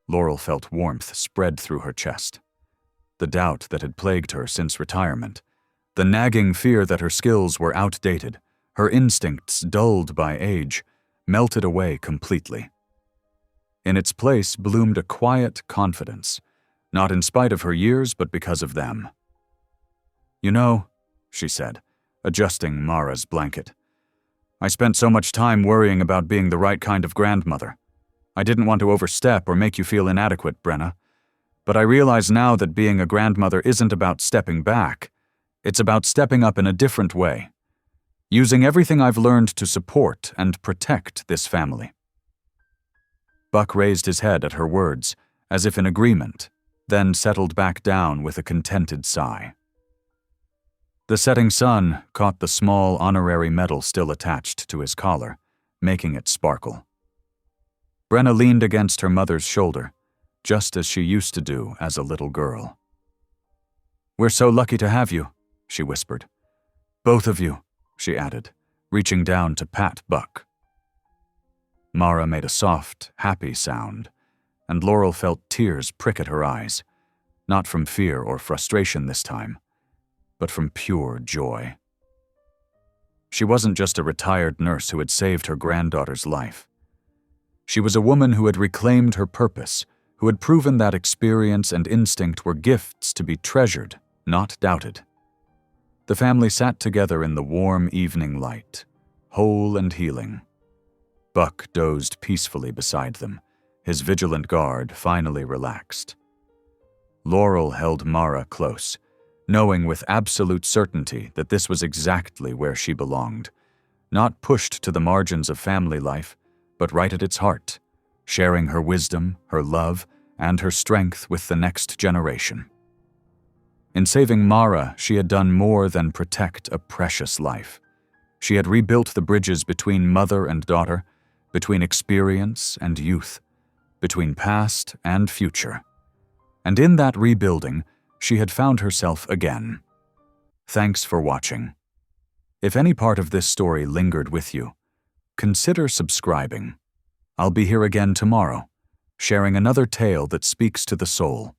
Laurel felt warmth spread through her chest. The doubt that had plagued her since retirement, the nagging fear that her skills were outdated, her instincts dulled by age, melted away completely. In its place bloomed a quiet confidence, not in spite of her years but because of them. "You know," she said, adjusting Mara's blanket, "I spent so much time worrying about being the right kind of grandmother. I didn't want to overstep or make you feel inadequate, Brenna. But I realize now that being a grandmother isn't about stepping back. It's about stepping up in a different way. Using everything I've learned to support and protect this family." Buck raised his head at her words, as if in agreement, then settled back down with a contented sigh. The setting sun caught the small honorary medal still attached to his collar, making it sparkle. Brenna leaned against her mother's shoulder, just as she used to do as a little girl. "We're so lucky to have you," she whispered. "Both of you," she added, reaching down to pat Buck. Mara made a soft, happy sound, and Laurel felt tears prick at her eyes, not from fear or frustration this time, but from pure joy. She wasn't just a retired nurse who had saved her granddaughter's life. She was a woman who had reclaimed her purpose, who had proven that experience and instinct were gifts to be treasured, not doubted. The family sat together in the warm evening light, whole and healing. Buck dozed peacefully beside them, his vigilant guard finally relaxed. Laurel held Mara close, knowing with absolute certainty that this was exactly where she belonged, not pushed to the margins of family life, but right at its heart, sharing her wisdom, her love, and her strength with the next generation. In saving Mara, she had done more than protect a precious life. She had rebuilt the bridges between mother and daughter, between experience and youth, between past and future. And in that rebuilding, she had found herself again. Thanks for watching. If any part of this story lingered with you, consider subscribing. I'll be here again tomorrow, sharing another tale that speaks to the soul.